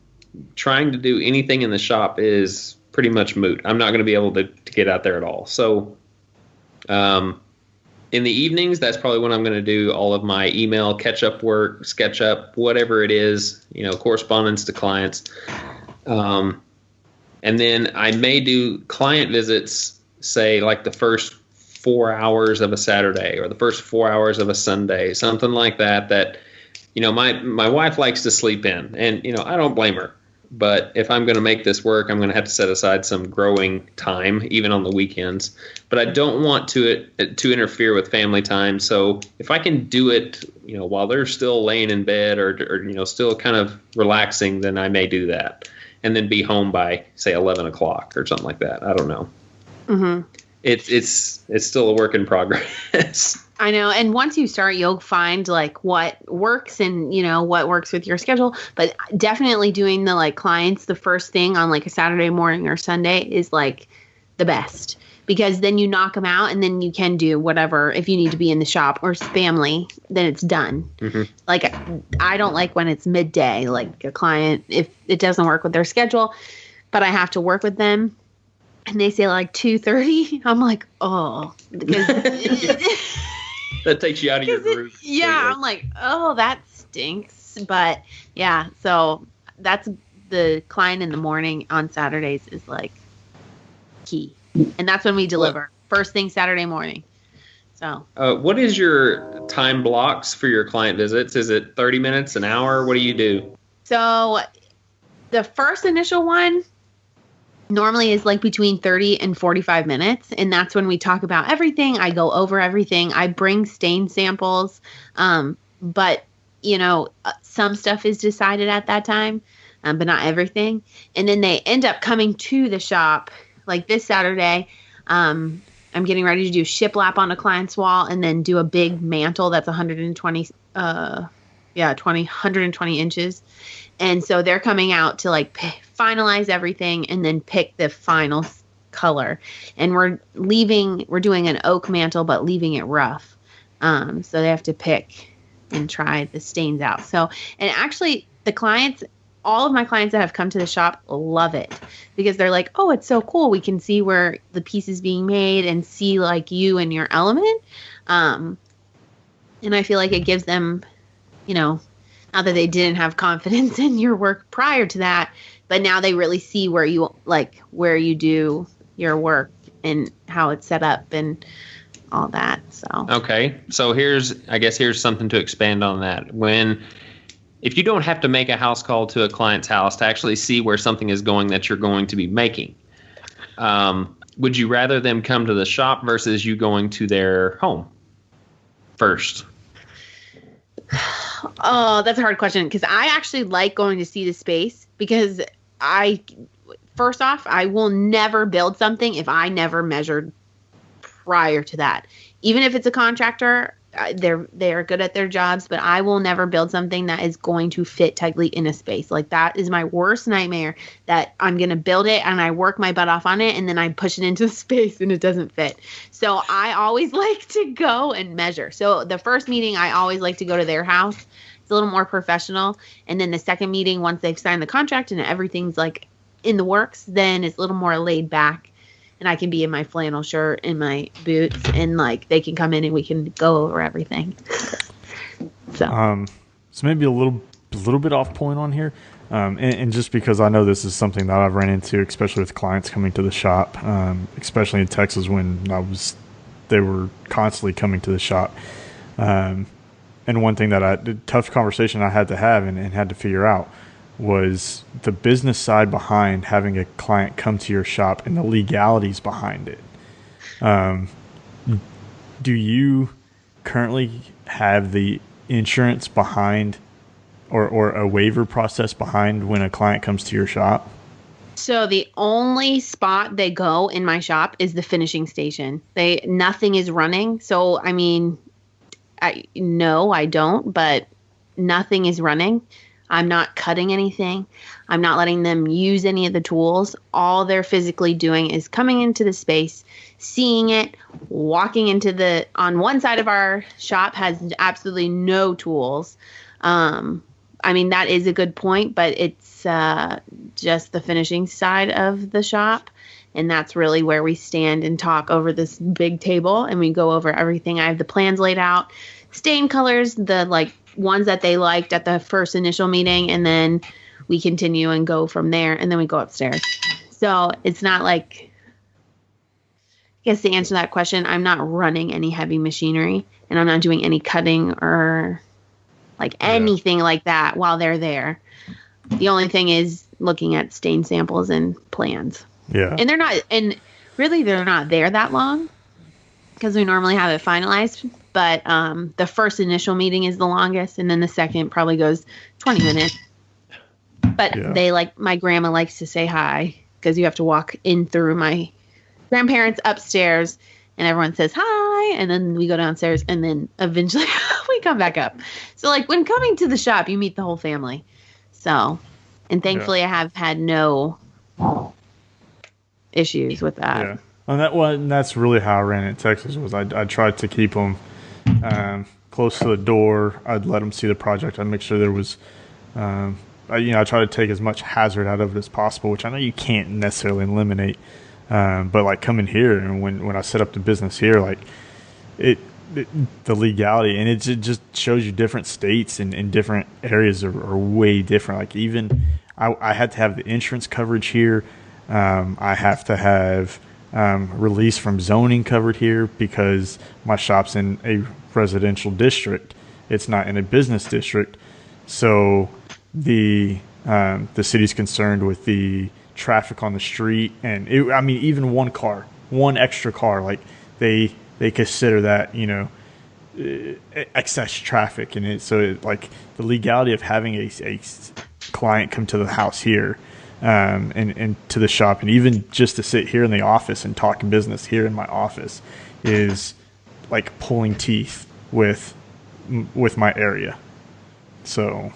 trying to do anything in the shop is pretty much moot. I'm not going to be able to get out there at all. So in the evenings, that's probably when I'm going to do all of my email catch-up work, SketchUp, whatever it is, correspondence to clients. And then I may do client visits, say, like the first 4 hours of a Saturday or the first 4 hours of a Sunday, something like that, my wife likes to sleep in. And, I don't blame her. But if I'm going to make this work, I'm going to have to set aside some growing time, even on the weekends. But I don't want to interfere with family time. So if I can do it, while they're still laying in bed or still kind of relaxing, then I may do that, and then be home by, say, 11 o'clock or something like that. I don't know. Mm-hmm. It's still a work in progress. I know. And once you start, you'll find like what works and, what works with your schedule. But definitely doing the like clients the first thing on like a Saturday morning or Sunday is like the best, because then you knock them out and then you can do whatever. If you need to be in the shop or family, then it's done. Mm-hmm. Like I don't like when it's midday, like a client, if it doesn't work with their schedule, but I have to work with them. And they say like 2:30. I'm like, oh, because that takes you out of your groove. Yeah, I'm like, oh, that stinks. But yeah, so that's the client in the morning on Saturdays is like key, and that's when we deliver first thing Saturday morning. So, what is your time blocks for your client visits? Is it 30 minutes, an hour? What do you do? So, the first initial one normally is like between 30 and 45 minutes. And that's when we talk about everything. I go over everything. I bring stain samples. But, some stuff is decided at that time, but not everything. And then they end up coming to the shop like this Saturday. I'm getting ready to do shiplap on a client's wall and then do a big mantle that's 120 inches. And so they're coming out to like finalize everything and then pick the final color. And we're doing an oak mantle, but leaving it rough. So they have to pick and try the stains out. So, and actually all of my clients that have come to the shop love it, because they're like, oh, it's so cool. We can see where the piece is being made and see like you and your element. And I feel like it gives them, not that they didn't have confidence in your work prior to that, but now they really see where you do your work and how it's set up and all that. So okay, so here's something to expand on that. If you don't have to make a house call to a client's house to actually see where something is going that you're going to be making, would you rather them come to the shop versus you going to their home first? Oh, that's a hard question, because I actually like going to see the space, because first off, I will never build something if I never measured prior to that. Even if it's a contractor, they are good at their jobs, but I will never build something that is going to fit tightly in a space. Like, that is my worst nightmare, that I'm going to build it and I work my butt off on it and then I push it into the space and it doesn't fit. So I always like to go and measure. So the first meeting, I always like to go to their house. It's a little more professional. And then the second meeting, once they've signed the contract and everything's like in the works, then it's a little more laid back. And I can be in my flannel shirt and my boots, and like they can come in and we can go over everything. So maybe a little bit off point on here, and just because I know this is something that I've ran into, especially with clients coming to the shop, especially in Texas when they were constantly coming to the shop. And one thing the tough conversation I had to have and had to figure out was the business side behind having a client come to your shop and the legalities behind it. Do you currently have the insurance behind or a waiver process behind when a client comes to your shop? So the only spot they go in my shop is the finishing station. Nothing is running. So, I mean, I don't, but nothing is running. I'm not cutting anything. I'm not letting them use any of the tools. All they're physically doing is coming into the space, seeing it, walking into on one side of our shop has absolutely no tools. I mean, that is a good point, but it's just the finishing side of the shop. And that's really where we stand and talk over this big table, and we go over everything. I have the plans laid out, stain colors, the ones that they liked at the first initial meeting, and then we continue and go from there, and then we go upstairs. So it's not like, I guess to answer that question, I'm not running any heavy machinery, and I'm not doing any cutting or anything like that while they're there. The only thing is looking at stain samples and plans. Yeah. And they're not there that long because we normally have it finalized. But the first initial meeting is the longest, and then the second probably goes 20 minutes. But my grandma likes to say hi because you have to walk in through my grandparents upstairs, and everyone says hi, and then we go downstairs, and then eventually we come back up. So when coming to the shop, you meet the whole family. So, and thankfully I have had no issues with that. Yeah. And that's really how I ran it in Texas. Was I tried to keep them close to the door. I'd let them see the project. I'd make sure there was, I try to take as much hazard out of it as possible, which I know you can't necessarily eliminate. But coming here, and when I set up the business here, the legality, and it just shows you different states and different areas are way different. Even I had to have the insurance coverage here. I have to have release from zoning covered here because my shop's in a residential district. It's not in a business district. So the city's concerned with the traffic on the street, and even one extra car, they consider that excess traffic, and the legality of having a client come to the house here and to the shop, and even just to sit here in the office and talk business here in my office is like pulling teeth with my area. So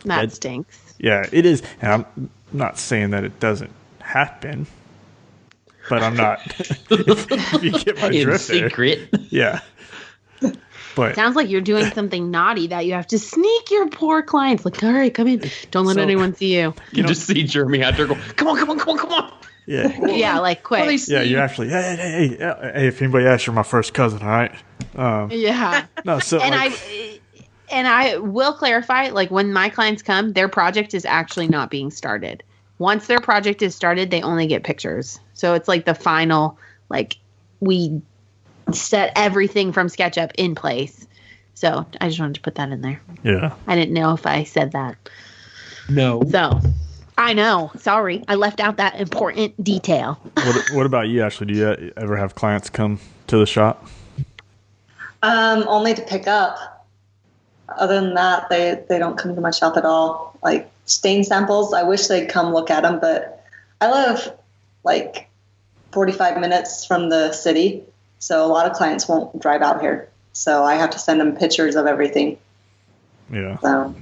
that stinks. Yeah, it is. And I'm not saying that it doesn't happen, but I'm not. if you get my drift in secret. There. Yeah. But sounds like you're doing something naughty that you have to sneak your poor clients. All right, come in. Don't let anyone see you. You just see Jeremy out there go, come on. Yeah. Yeah, quick. Yeah, you actually, hey, if anybody asks, you're my first cousin, all right? Yeah. No, so and I will clarify, when my clients come, their project is actually not being started. Once their project is started, they only get pictures. So it's the final, we set everything from SketchUp in place. So I just wanted to put that in there. Yeah. I didn't know if I said that. No. So I know. Sorry. I left out that important detail. What about you, Ashley? Do you ever have clients come to the shop? Only to pick up. Other than that, they don't come to my shop at all. Stain samples, I wish they'd come look at them, but I live 45 minutes from the city, so a lot of clients won't drive out here. So I have to send them pictures of everything. Yeah. So.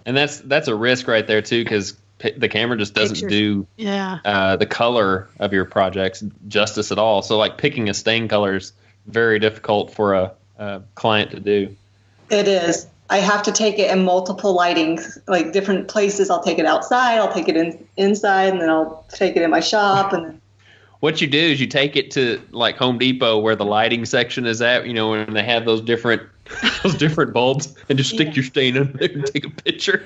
And that's a risk right there too, because the camera just doesn't do the color of your projects justice at all. So picking a stain color is very difficult for a client to do. It is. I have to take it in multiple lightings, different places. I'll take it outside, I'll take it inside, and then I'll take it in my shop. And then what you do is you take it to Home Depot where the lighting section is at, when they have those different bulbs, and just stick your stain in there and take a picture.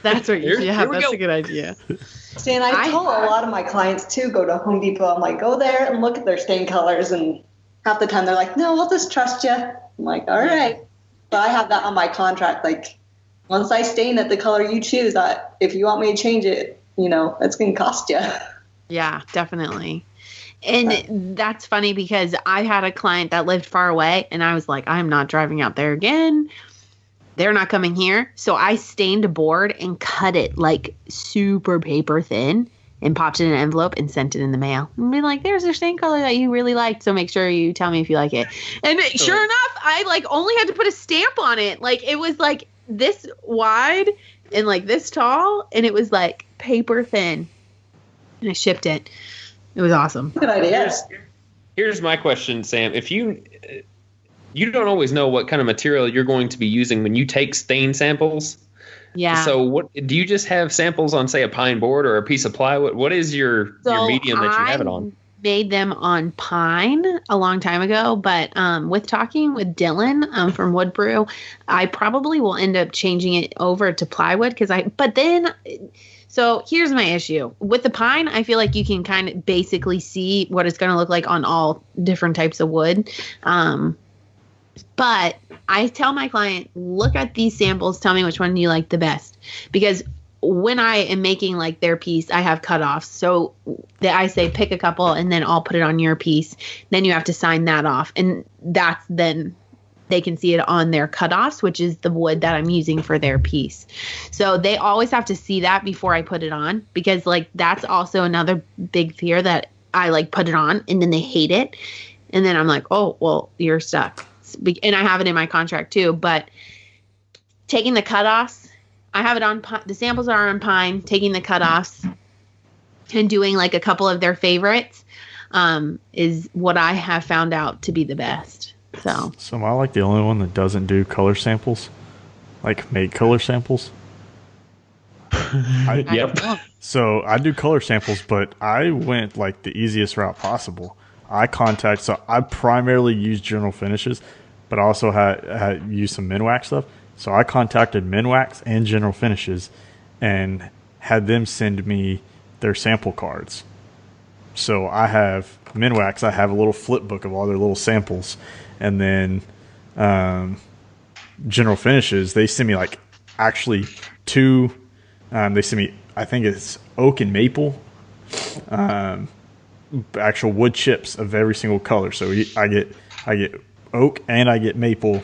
That's what that's a good idea. See, and I tell a lot of my clients too, go to Home Depot. I'm go there and look at their stain colors, and half the time they're like, no, I'll just trust you. I'm all right. But I have that on my contract. Once I stain it the color you choose, if you want me to change it, it's going to cost you. Yeah, definitely. And that's funny because I had a client that lived far away, and I was like, I'm not driving out there again. They're not coming here. So I stained a board and cut it super paper thin and popped it in an envelope and sent it in the mail. And be like, there's your stain color that you really liked, so make sure you tell me if you like it. And sure enough, I like only had to put a stamp on it. Like it was like this wide and like this tall, and it was like paper thin. And I shipped it. It was awesome. Good idea. Here's my question, Sam. If you don't always know what kind of material you're going to be using when you take stain samples. Yeah. So what do you just have samples on, say, a pine board or a piece of plywood? What is your medium that you have it on? Made them on pine a long time ago, but with talking with Dylan from Wood Brew, I probably will end up changing it over to plywood so here's my issue. With the pine, I feel like you can kind of basically see what it's going to look like on all different types of wood. But I tell my client, look at these samples, tell me which one you like the best. Because when I am making like their piece, I have cutoffs. So I say pick a couple and then I'll put it on your piece. Then you have to sign that off. And then they can see it on their cutoffs, which is the wood that I'm using for their piece. So they always have to see that before I put it on, because like that's also another big fear that I like put it on and then they hate it. And then I'm like, oh, well, you're stuck. And I have it in my contract too, but taking the cutoffs, I have it on, the samples are on pine, taking the cutoffs and doing like a couple of their favorites is what I have found out to be the best. So am I like the only one that doesn't do color samples? Like make color samples? Yep. So I do color samples, but I went like the easiest route possible. I primarily use general finishes, but I also had used some Minwax stuff. So I contacted Minwax and General Finishes and had them send me their sample cards. So I have Minwax, I have a little flip book of all their little samples. And then General Finishes, they send me like actually two, they send me, I think it's oak and maple, actual wood chips of every single color. So I get oak and I get maple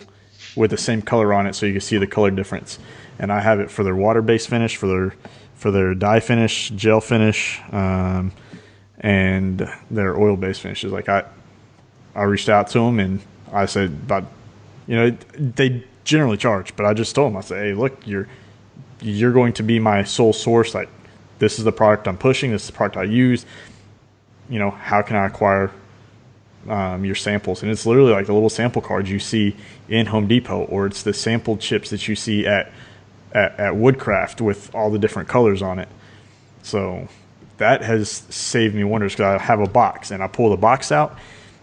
with the same color on it, so you can see the color difference. And I have it for their water-based finish, for their dye finish, gel finish, and their oil-based finishes. Like I reached out to them and I said, they generally charge, but I just told them, I said, hey, look, you're going to be my sole source. Like, this is the product I'm pushing. This is the product I use. How can I acquire your samples? And it's literally like the little sample cards you see in Home Depot, or it's the sample chips that you see at Woodcraft with all the different colors on it. So that has saved me wonders, because I have a box and I pull the box out,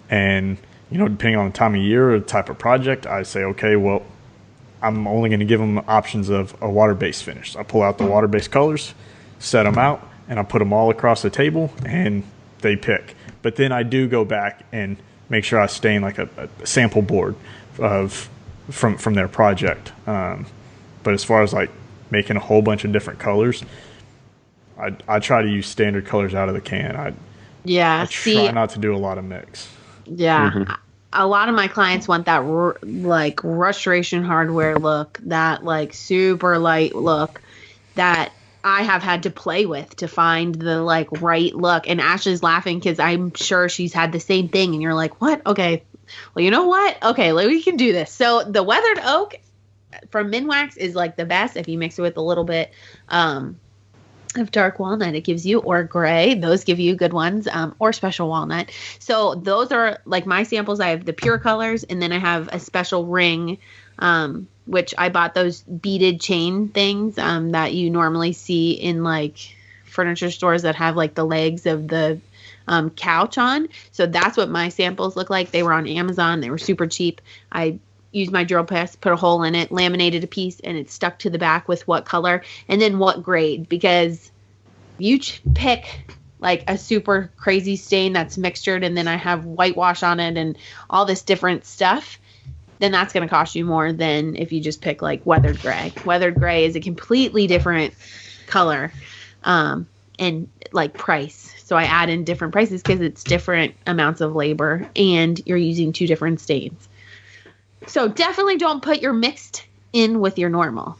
and depending on the time of year or the type of project, I say, okay, well, I'm only going to give them options of a water-based finish. So I pull out the water-based colors, set them out, and I put them all across the table, and they pick. But then I do go back and make sure I stain like a sample board from their project. But as far as like making a whole bunch of different colors, I try to use standard colors out of the can. I try not to do a lot of mix. Yeah. Mm-hmm. A lot of my clients want that like restoration hardware look, that like super light look that I have had to play with to find the like right look. And Ashley's laughing because I'm sure she's had the same thing. And you're like, what? Okay. Well, you know what? Okay, we can do this. So the weathered oak from Minwax is like the best if you mix it with a little bit of dark walnut. It gives you, or gray. Those give you good ones, or special walnut. So those are like my samples. I have the pure colors, and then I have a special ring, which I bought those beaded chain things that you normally see in like furniture stores that have like the legs of the couch on. So that's what my samples look like. They were on Amazon. They were super cheap. I used my drill press, put a hole in it, laminated a piece, and it's stuck to the back with what color and then what grade, because you pick like a super crazy stain that's mixtured and then I have whitewash on it and all this different stuff, then that's going to cost you more than if you just pick like weathered gray. Weathered gray is a completely different color and like price. So I add in different prices because it's different amounts of labor and you're using two different stains. So definitely don't put your mixed in with your normal.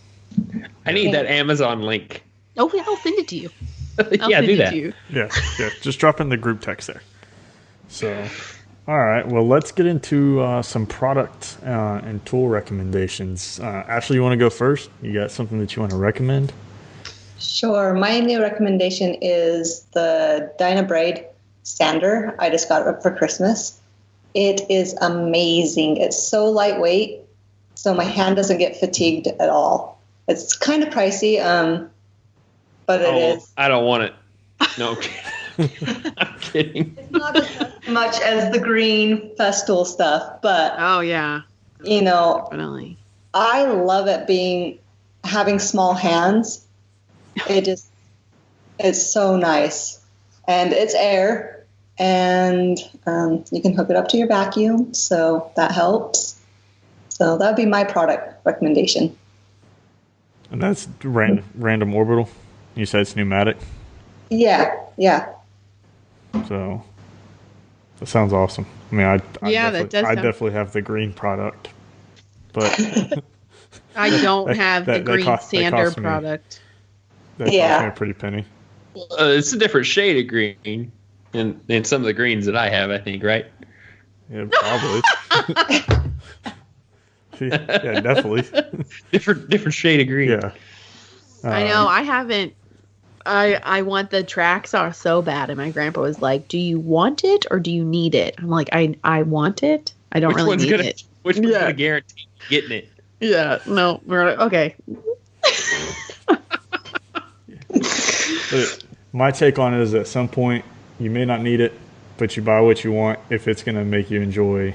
I need that Amazon link. Okay, I'll send it to you. Yeah, do that. Yeah. Just drop in the group text there. So, all right. Well, let's get into some product and tool recommendations. Ashley, you want to go first? You got something that you want to recommend? Sure. My new recommendation is the Dynabraid sander. I just got it for Christmas. It is amazing. It's so lightweight, so my hand doesn't get fatigued at all. It's kind of pricey, but it is. I don't want it. No, I'm kidding. It's not as much as the green Festool stuff, but Oh yeah, definitely. I love it having small hands. It's so nice, and it's air, and you can hook it up to your vacuum, so that helps. So that would be my product recommendation. And that's random orbital. You said it's pneumatic. Yeah. So that sounds awesome. I mean, I definitely have the green product, but I don't have the green sander product. That cost me a pretty penny. It's a different shade of green than some of the greens that I have, I think, right? Yeah, probably. Yeah, definitely. different shade of green. Yeah. I know. I haven't. I want the Traxxas so bad, and my grandpa was like, "Do you want it or do you need it?" I'm like, "I want it. I don't really need it." Which one's gonna guarantee getting it? Yeah. No. We're like, okay. But my take on it is at some point you may not need it, but you buy what you want if it's going to make you enjoy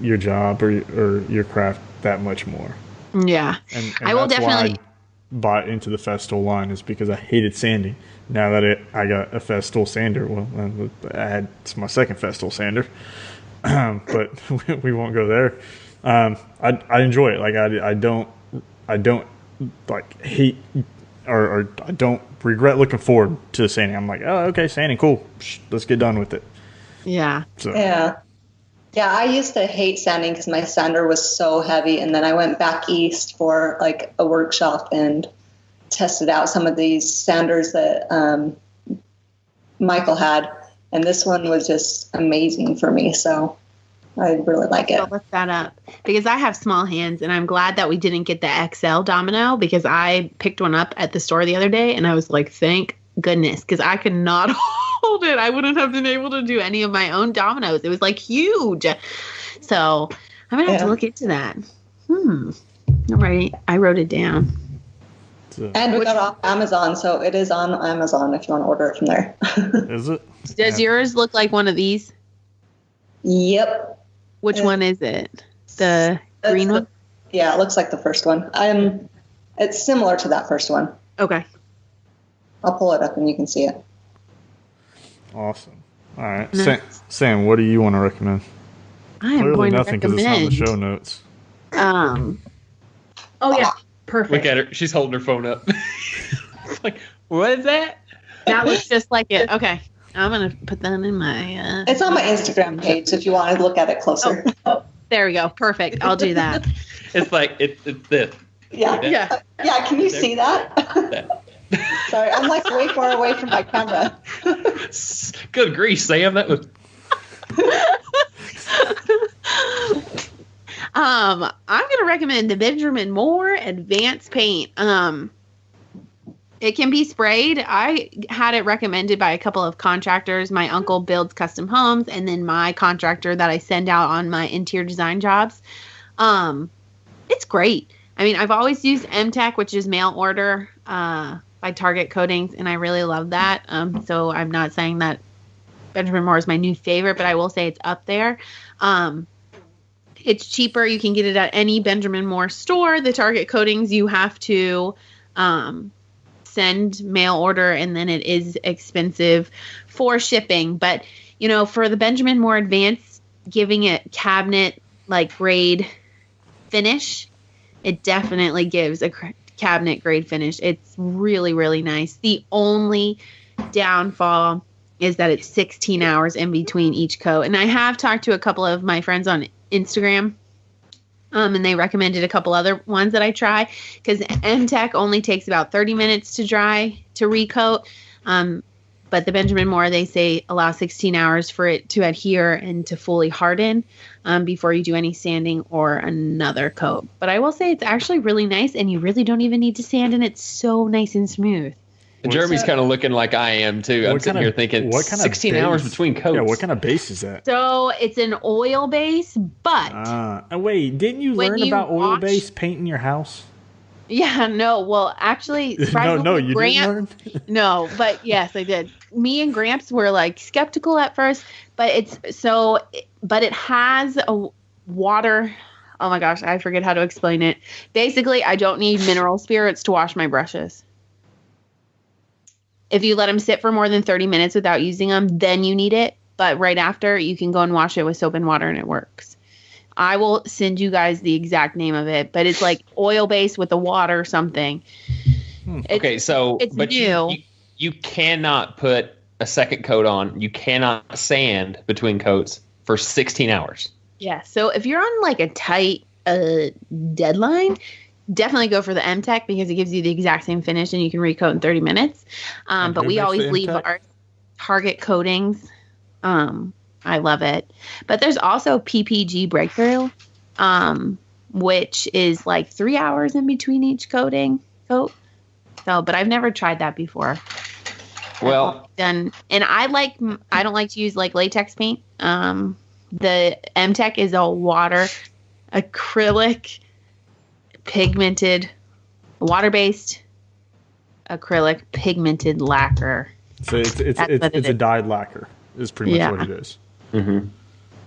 your job or your craft that much more. Yeah. And I will definitely why I bought into the Festool line is because I hated sanding. Now that I got a Festool sander, it's my second Festool sander, but we won't go there. I enjoy it. Like I don't like hate or I don't regret looking forward to sanding. I'm like, oh, okay, sanding, cool. Let's get done with it. Yeah. So. Yeah. I used to hate sanding because my sander was so heavy, and then I went back east for like a workshop and tested out some of these sanders that Michael had, and this one was just amazing for me. So I really like it. I'll look that up because I have small hands, and I'm glad that we didn't get the XL domino because I picked one up at the store the other day, and I was like, thank goodness, because I could not hold it. I wouldn't have been able to do any of my own dominoes. It was like huge. So I'm gonna have to look into that. All right, I wrote it down. And we got it off Amazon, so it is on Amazon if you want to order it from there. Is it? Does yours look like one of these? Yep. Which one is it? The green one? Yeah, it looks like the first one. It's similar to that first one. Okay. I'll pull it up and you can see it. Awesome. All right. Nice. Sam, what do you want to recommend? I am Clearly going nothing to because it's not in the recommend. show notes. Oh, yeah. Perfect. Look at her. She's holding her phone up. Like, what is that? That looks just like it. Okay. I'm going to put that in my... It's on my Instagram page if you want to look at it closer. Oh, there we go. Perfect. I'll do that. It's like, it's this. Yeah. Yeah. Yeah, can you see that? Sorry, I'm like way far away from my camera. Good grief, Sam. That was... I'm going to recommend the Benjamin Moore Advanced Paint. It can be sprayed. I had it recommended by a couple of contractors. My uncle builds custom homes, and then my contractor that I send out on my interior design jobs. It's great. I mean, I've always used MTech, which is mail order by Target Coatings, and I really love that. So I'm not saying that Benjamin Moore is my new favorite, but I will say it's up there. It's cheaper. You can get it at any Benjamin Moore store. The Target Coatings, you have to send mail order, and then it is expensive for shipping. But, you know, for the Benjamin Moore Advanced, giving it cabinet like grade finish, it definitely gives a cabinet grade finish. It's really, really nice. The only downfall is that it's 16 hours in between each coat. And I have talked to a couple of my friends on Instagram, and they recommended a couple other ones that I try, because MTech only takes about 30 minutes to dry, to recoat. But the Benjamin Moore, they say, allow 16 hours for it to adhere and to fully harden before you do any sanding or another coat. But I will say it's actually really nice, and you really don't even need to sand, and it's so nice and smooth. Jeremy's kind of looking like I am too. I'm sitting here thinking, what kind 16 hours between coats? Yeah, what kind of base is that? So it's an oil base, but wait, didn't you learn about oil base painting your house? Yeah, no. Well, actually, no, you didn't learn. No, but yes, I did. Me and Gramps were like skeptical at first, but it has a water. Oh my gosh, I forget how to explain it. Basically, I don't need mineral spirits to wash my brushes. If you let them sit for more than 30 minutes without using them, then you need it. But right after, you can go and wash it with soap and water, and it works. I will send you guys the exact name of it, but it's like oil-based with the water or something. Okay, so it's but new. You cannot put a second coat on. You cannot sand between coats for 16 hours. Yeah, so if you're on like a tight deadline, definitely go for the M-Tech because it gives you the exact same finish and you can recoat in 30 minutes. But we always leave our Target coatings. I love it. But there's also PPG Breakthrough, which is like 3 hours in between each coat. So, but I've never tried that before. Well, and I don't like to use like latex paint. The M-Tech is a water acrylic pigmented, water-based acrylic pigmented lacquer. So it's a dyed lacquer is pretty much what it is. Mm-hmm.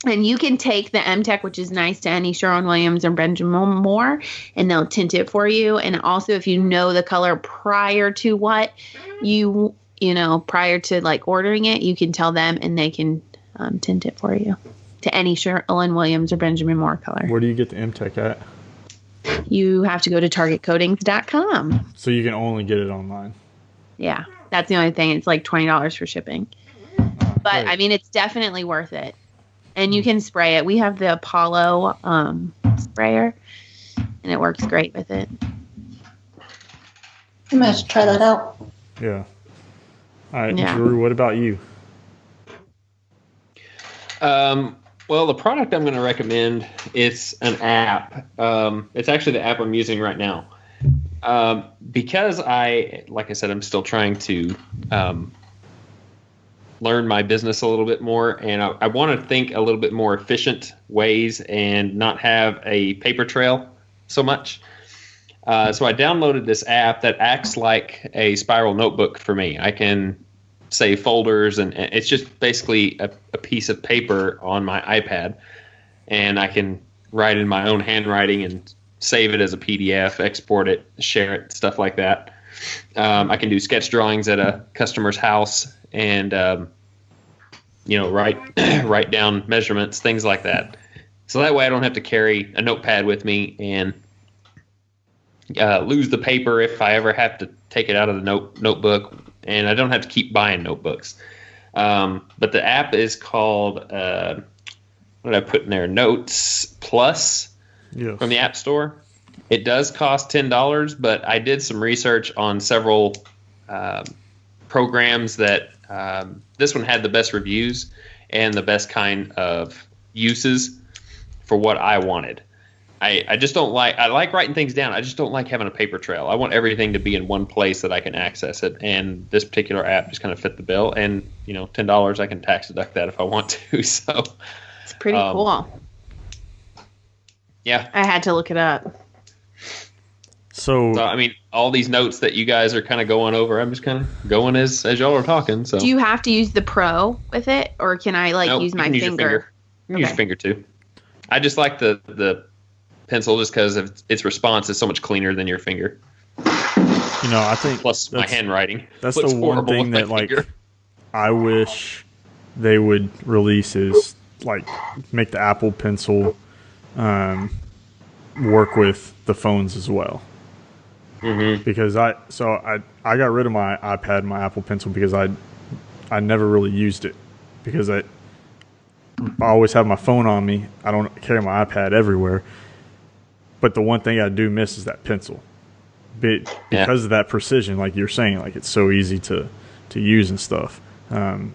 And you can take the M-Tech, which is nice, to any Sherwin-Williams or Benjamin Moore, and they'll tint it for you. And also, if you know the color prior to prior to like ordering it, you can tell them and they can tint it for you to any Sherwin-Williams or Benjamin Moore color. Where do you get the M-Tech at? You have to go to targetcoatings.com. So you can only get it online. Yeah, that's the only thing. It's like $20 for shipping. But great. I mean, it's definitely worth it. And you can spray it. We have the Apollo sprayer, and it works great with it. I might have to try that out. Yeah. All right, Drew, what about you? Well, the product I'm going to recommend is an app. It's actually the app I'm using right now. Because like I said, I'm still trying to learn my business a little bit more, and I want to think a little bit more efficient ways and not have a paper trail so much. So I downloaded this app that acts like a spiral notebook for me. I can save folders, and it's just basically a piece of paper on my iPad, and I can write in my own handwriting and save it as a PDF, export it, share it, stuff like that. I can do sketch drawings at a customer's house and write down measurements, things like that. So that way I don't have to carry a notepad with me and lose the paper if I ever have to take it out of the notebook, and I don't have to keep buying notebooks. But the app is called, what did I put in there? Notes Plus from the App Store. It does cost $10, but I did some research on several programs that this one had the best reviews and the best kind of uses for what I wanted. I just don't like, I like writing things down. I just don't like having a paper trail. I want everything to be in one place that I can access it. And this particular app just kind of fit the bill. And, $10, I can tax deduct that if I want to. So it's pretty cool. Yeah. I had to look it up. So, I mean, all these notes that you guys are kind of going over, I'm just kind of going as y'all are talking. So do you have to use the Pro with it, or can I use my finger? You can use your finger too. I just like the pencil just because of its response is so much cleaner than your finger. I think plus my handwriting. That's the one thing that I wish they would release is make the Apple Pencil work with the phones as well. Mm-hmm. Because I got rid of my iPad and my Apple Pencil because I never really used it because I always have my phone on me. I don't carry my iPad everywhere. But the one thing I do miss is that pencil. Because of that precision, like you're saying, it's so easy to to use and stuff,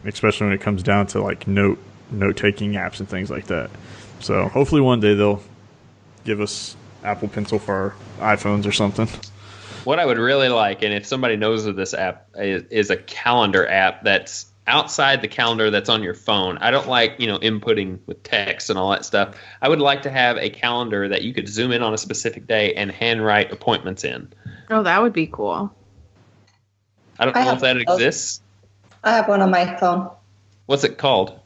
especially when it comes down to like note-taking apps and things like that. So hopefully one day they'll give us Apple Pencil for our iPhones or something. What I would really like, and if somebody knows of this app, is a calendar app that's outside the calendar that's on your phone. I don't like, inputting with text and all that stuff. I would like to have a calendar that you could zoom in on a specific day and handwrite appointments in. Oh, that would be cool. I don't know if that exists. I have one on my phone. What's it called?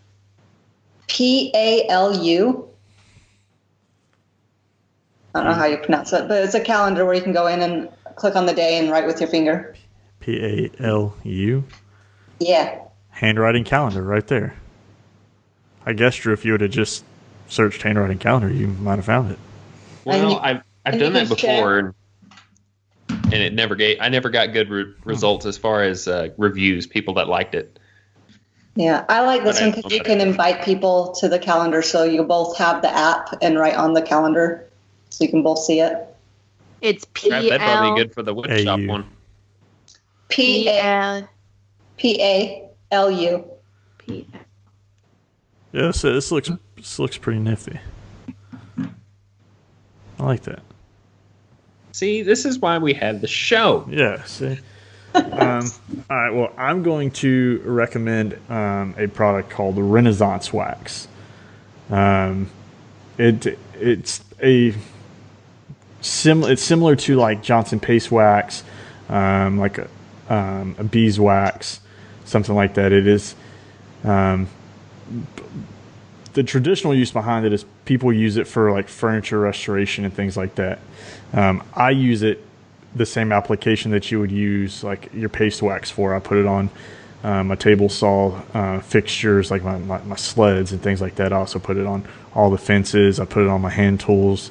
PALU. I don't know how you pronounce it, but it's a calendar where you can go in and click on the day and write with your finger. PALU? Yeah. Handwriting calendar right there. I guess, Drew, if you would have just searched handwriting calendar, you might have found it. Well, I've done that before, and I never got good results as far as reviews, people that liked it. Yeah, I like this one because you can invite people to the calendar, so you both have the app and write on the calendar, so you can both see it. It's That'd probably be good for the woodshop one. PALU. Yeah, this looks pretty nifty. I like that. See, this is why we have the show. Yeah, see. All right, well, I'm going to recommend a product called Renaissance Wax. It's similar to like Johnson Paste Wax, like a beeswax, something like that. It is the traditional use behind it is people use it for like furniture restoration and things like that. I use it the same application that you would use like your paste wax for. I put it on my table saw fixtures, like my sleds and things like that. I also put it on all the fences. I put it on my hand tools.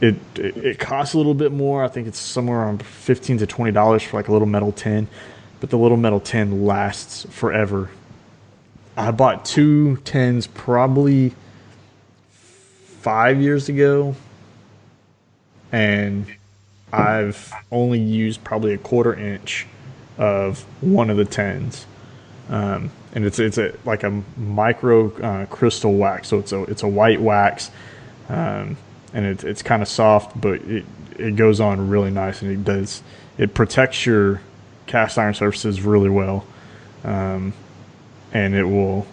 It costs a little bit more. I think it's somewhere around $15 to $20 for like a little metal tin, but the little metal tin lasts forever. I bought 2 tins probably 5 years ago, and I've only used probably a 1/4 inch of one of the tins, and it's like a micro crystal wax, so it's a white wax, and it's kind of soft, but it goes on really nice, and it protects your cast iron surfaces really well, and it will.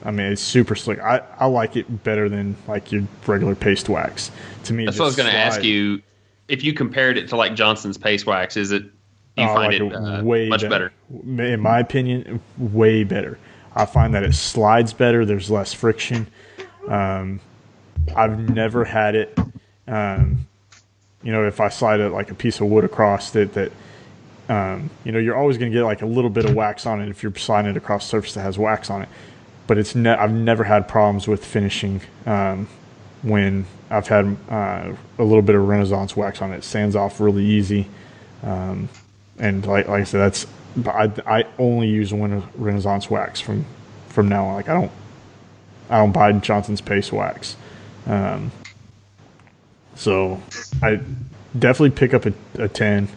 It's super slick. I like it better than like your regular paste wax. To me, that's what I was going to ask you. If you compared it to like Johnson's Paste Wax, do you find it way much better? In my opinion, way better. I find that it slides better. There's less friction. I've never had it. If I slide like a piece of wood across that you're always going to get like a little bit of wax on it if you're sliding it across a surface that has wax on it. But I've never had problems with finishing when I've had a little bit of Renaissance wax on it. It sands off really easy, and like I said, I only use Renaissance wax from now on. Like I don't buy Johnson's Paste Wax, so I definitely pick up a 10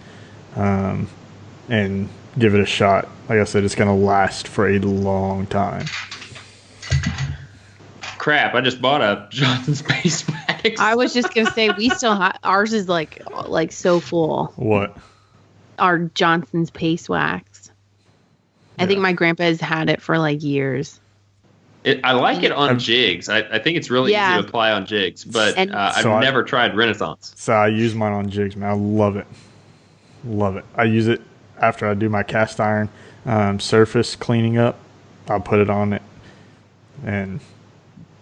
and give it a shot. Like I said, it's going to last for a long time. Crap, I just bought a Johnson's Paste Wax. I was just going to say, we still have, ours is like so full. What? Our Johnson's Paste Wax. I think my grandpa has had it for like years. I like it on jigs. I think it's really easy to apply on jigs, but I've never tried Renaissance. So I use mine on jigs, man. I love it. Love it. I use it after I do my cast iron surface cleaning up. I'll put it on it. And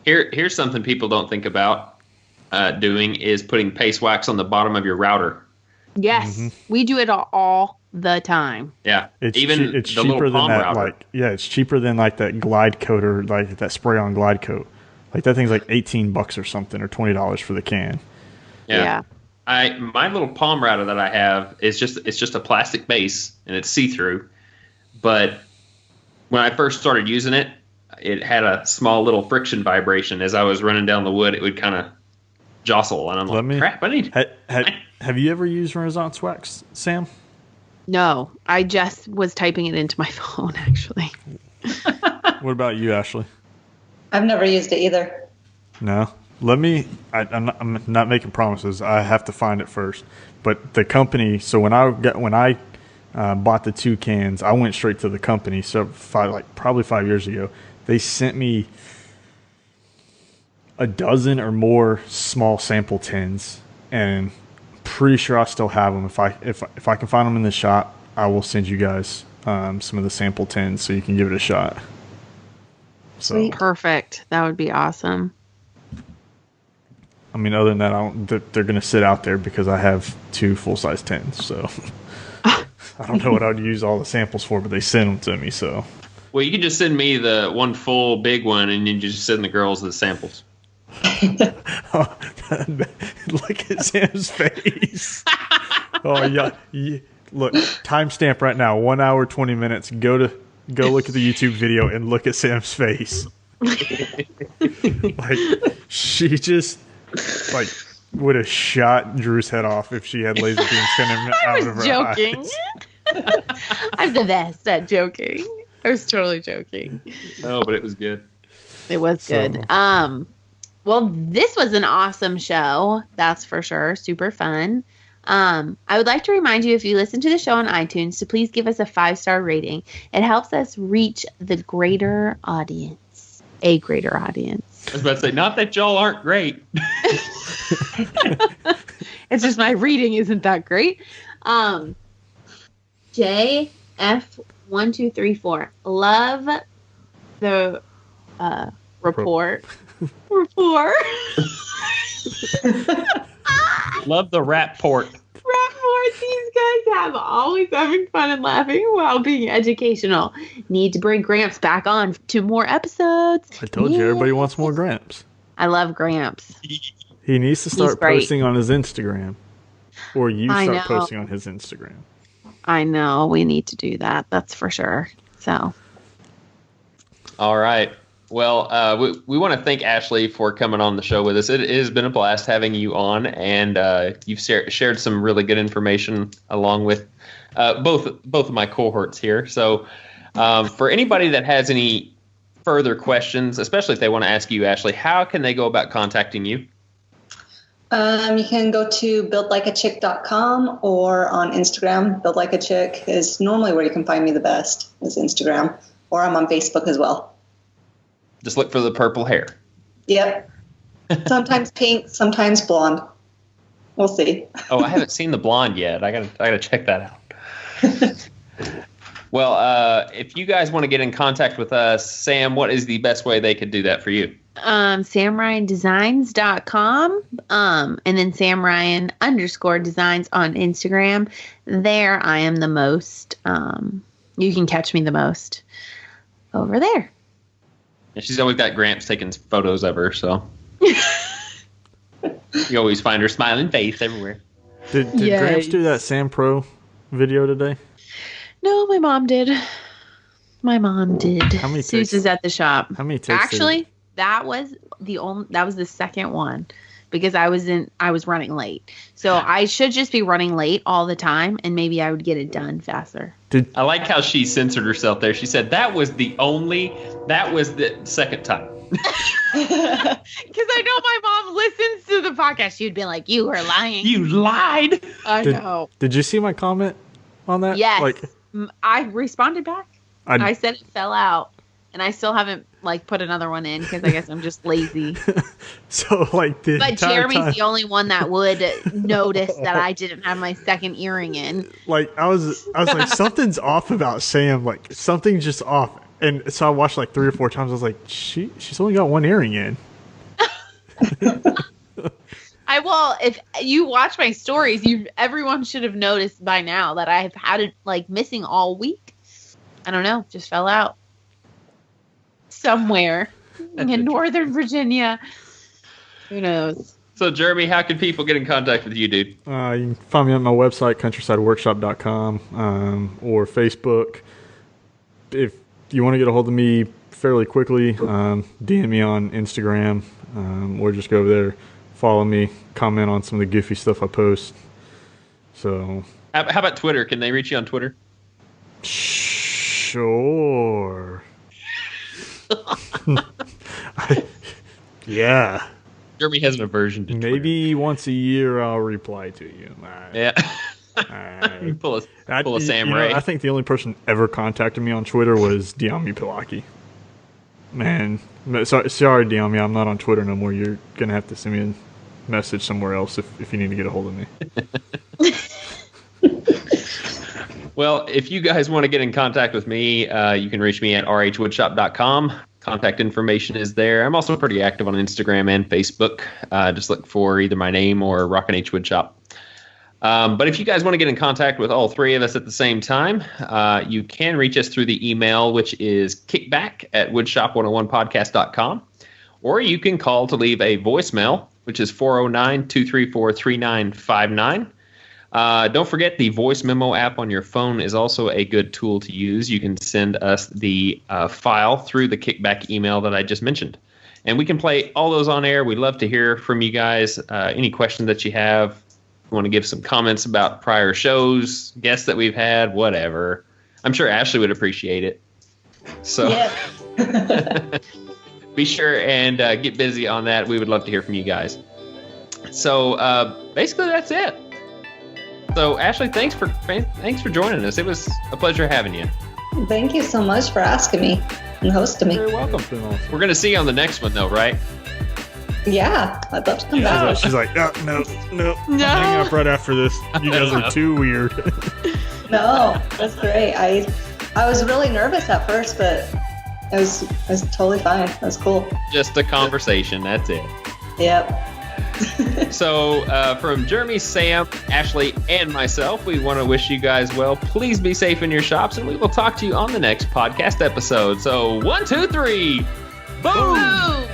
here's something people don't think about doing is putting paste wax on the bottom of your router. Yes, we do it all the time. Yeah, it's the cheaper little palm than that. router. It's cheaper than like that glide coat or like that spray on glide coat. Like that thing's like $18 or something, or $20 for the can. Yeah. My little palm router that I have is just a plastic base and it's see-through. But when I first started using it, it had a small little friction vibration. As I was running down the wood, it would kind of jostle, and I'm crap, I need. Have you ever used Renaissance Wax, Sam? No, I just was typing it into my phone, actually. What about you, Ashley? I've never used it either. No. I'm not making promises. I have to find it first. But the company. So when I bought the 2 cans, I went straight to the company. So probably 5 years ago, they sent me a dozen or more small sample tins, and pretty sure I still have them. If I can find them in the shop, I will send you guys some of the sample tins so you can give it a shot. So Sweet. Perfect. That would be awesome. I mean, other than that, they're going to sit out there because I have 2 full-size tins. So I don't know what I'd use all the samples for, but they sent them to me. So Well, you can just send me the one full big one, and you just send the girls the samples. Look at Sam's face. Oh yeah. Look, timestamp right now. 1 hour 20 minutes. Go look at the YouTube video and look at Sam's face. Like she just would have shot Drew's head off if she had laser beams coming out of her joking. eyes. I'm the best at joking. I was totally joking. Oh, but it was good. It was good. Well, this was an awesome show. That's for sure. Super fun. I would like to remind you, if you listen to the show on iTunes, to please give us a 5-star rating. It helps us reach a greater audience. I was about to say, not that y'all aren't great. It's just my reading isn't that great. JF1234. Love the report. Rapport. Love the rap port. These guys have always having fun and laughing while being educational. Need to bring Gramps back on to more episodes. I told you everybody wants more Gramps. I love Gramps. He needs to start posting on his Instagram. Or you I start know. posting on his Instagram. I know. We need to do that. That's for sure. So. All right. Well, we want to thank Ashley for coming on the show with us. It has been a blast having you on, and you've shared some really good information along with both of my cohorts here. So for anybody that has any further questions, especially if they want to ask you, Ashley, how can they go about contacting you? You can go to buildlikeachick.com or on Instagram. Build Like a Chick is normally where you can find me the best, is Instagram. Or I'm on Facebook as well. Just look for the purple hair. Yep. Sometimes pink, sometimes blonde. We'll see. Oh, I haven't seen the blonde yet. I gotta check that out. Well, if you guys want to get in contact with us, Sam, what is the best way they could do that for you? SamRyanDesigns.com, and then SamRyan_designs on Instagram. There I am the most. You can catch me the most over there. And she's always got Gramps taking photos of her, so you always find her smiling face everywhere. Did Gramps do that Sam Pro video today? No, my mom did. How many Suze is at the shop. How many takes? Actually, that was the second one because I was running late. So I should just be running late all the time, and maybe I would get it done faster. I like how she censored herself there. She said that was the second time. Because I know my mom listens to the podcast. She'd be like, "You were lying. You lied." I know. Did you see my comment on that? Yes. I responded back. I said it fell out, and I still haven't put another one in because I guess I'm just lazy. So but Jeremy's the only one that would notice that I didn't have my second earring in. I was like, something's off about Sam. Something's just off. And so I watched 3 or 4 times. I was like, she's only got one earring in. If you watch my stories, everyone should have noticed by now that I've had it missing all week. I don't know, just fell out somewhere in Northern Virginia. Who knows? So, Jeremy, how can people get in contact with you, dude? You can find me on my website, countrysideworkshop.com, or Facebook. If you want to get a hold of me fairly quickly, DM me on Instagram, or just go over there, follow me, comment on some of the goofy stuff I post. So How about Twitter? Can they reach you on Twitter? Sure. Yeah. Jeremy has an aversion to Twitter. Maybe once a year I'll reply to you. Yeah. Pull a Sam Ray. I think the only person ever contacted me on Twitter was Diami Pilaki. Man, sorry, Diami, I'm not on Twitter no more. You're gonna have to send me a message somewhere else if you need to get a hold of me. Well, if you guys want to get in contact with me, you can reach me at rhwoodshop.com. Contact information is there. I'm also pretty active on Instagram and Facebook. Just look for either my name or Rock-n H Woodshop. But if you guys want to get in contact with all three of us at the same time, you can reach us through the email, which is kickback@woodshop101podcast.com. Or you can call to leave a voicemail, which is 409-234-3959. Don't forget the voice memo app on your phone is also a good tool to use. You can send us the file through the kickback email that I just mentioned. And we can play all those on air. We'd love to hear from you guys. Any questions that you have, you want to give some comments about prior shows, guests that we've had, whatever. I'm sure Ashley would appreciate it. So Yeah. be sure and get busy on that. We would love to hear from you guys. So basically that's it. So Ashley, thanks for joining us. It was a pleasure having you. Thank you so much for asking me and hosting me. You're welcome. We're going to see you on the next one, though, right? Yeah, I'd love to come back. She's like, no. Hang up right after this. You guys are too weird. No, that's great. I was really nervous at first, but it was totally fine. It was cool. Just a conversation. That's it. Yep. So from Jeremy, Sam, Ashley, and myself, we want to wish you guys well. Please be safe in your shops, and we will talk to you on the next podcast episode. So 1, 2, 3. Boom! Boom!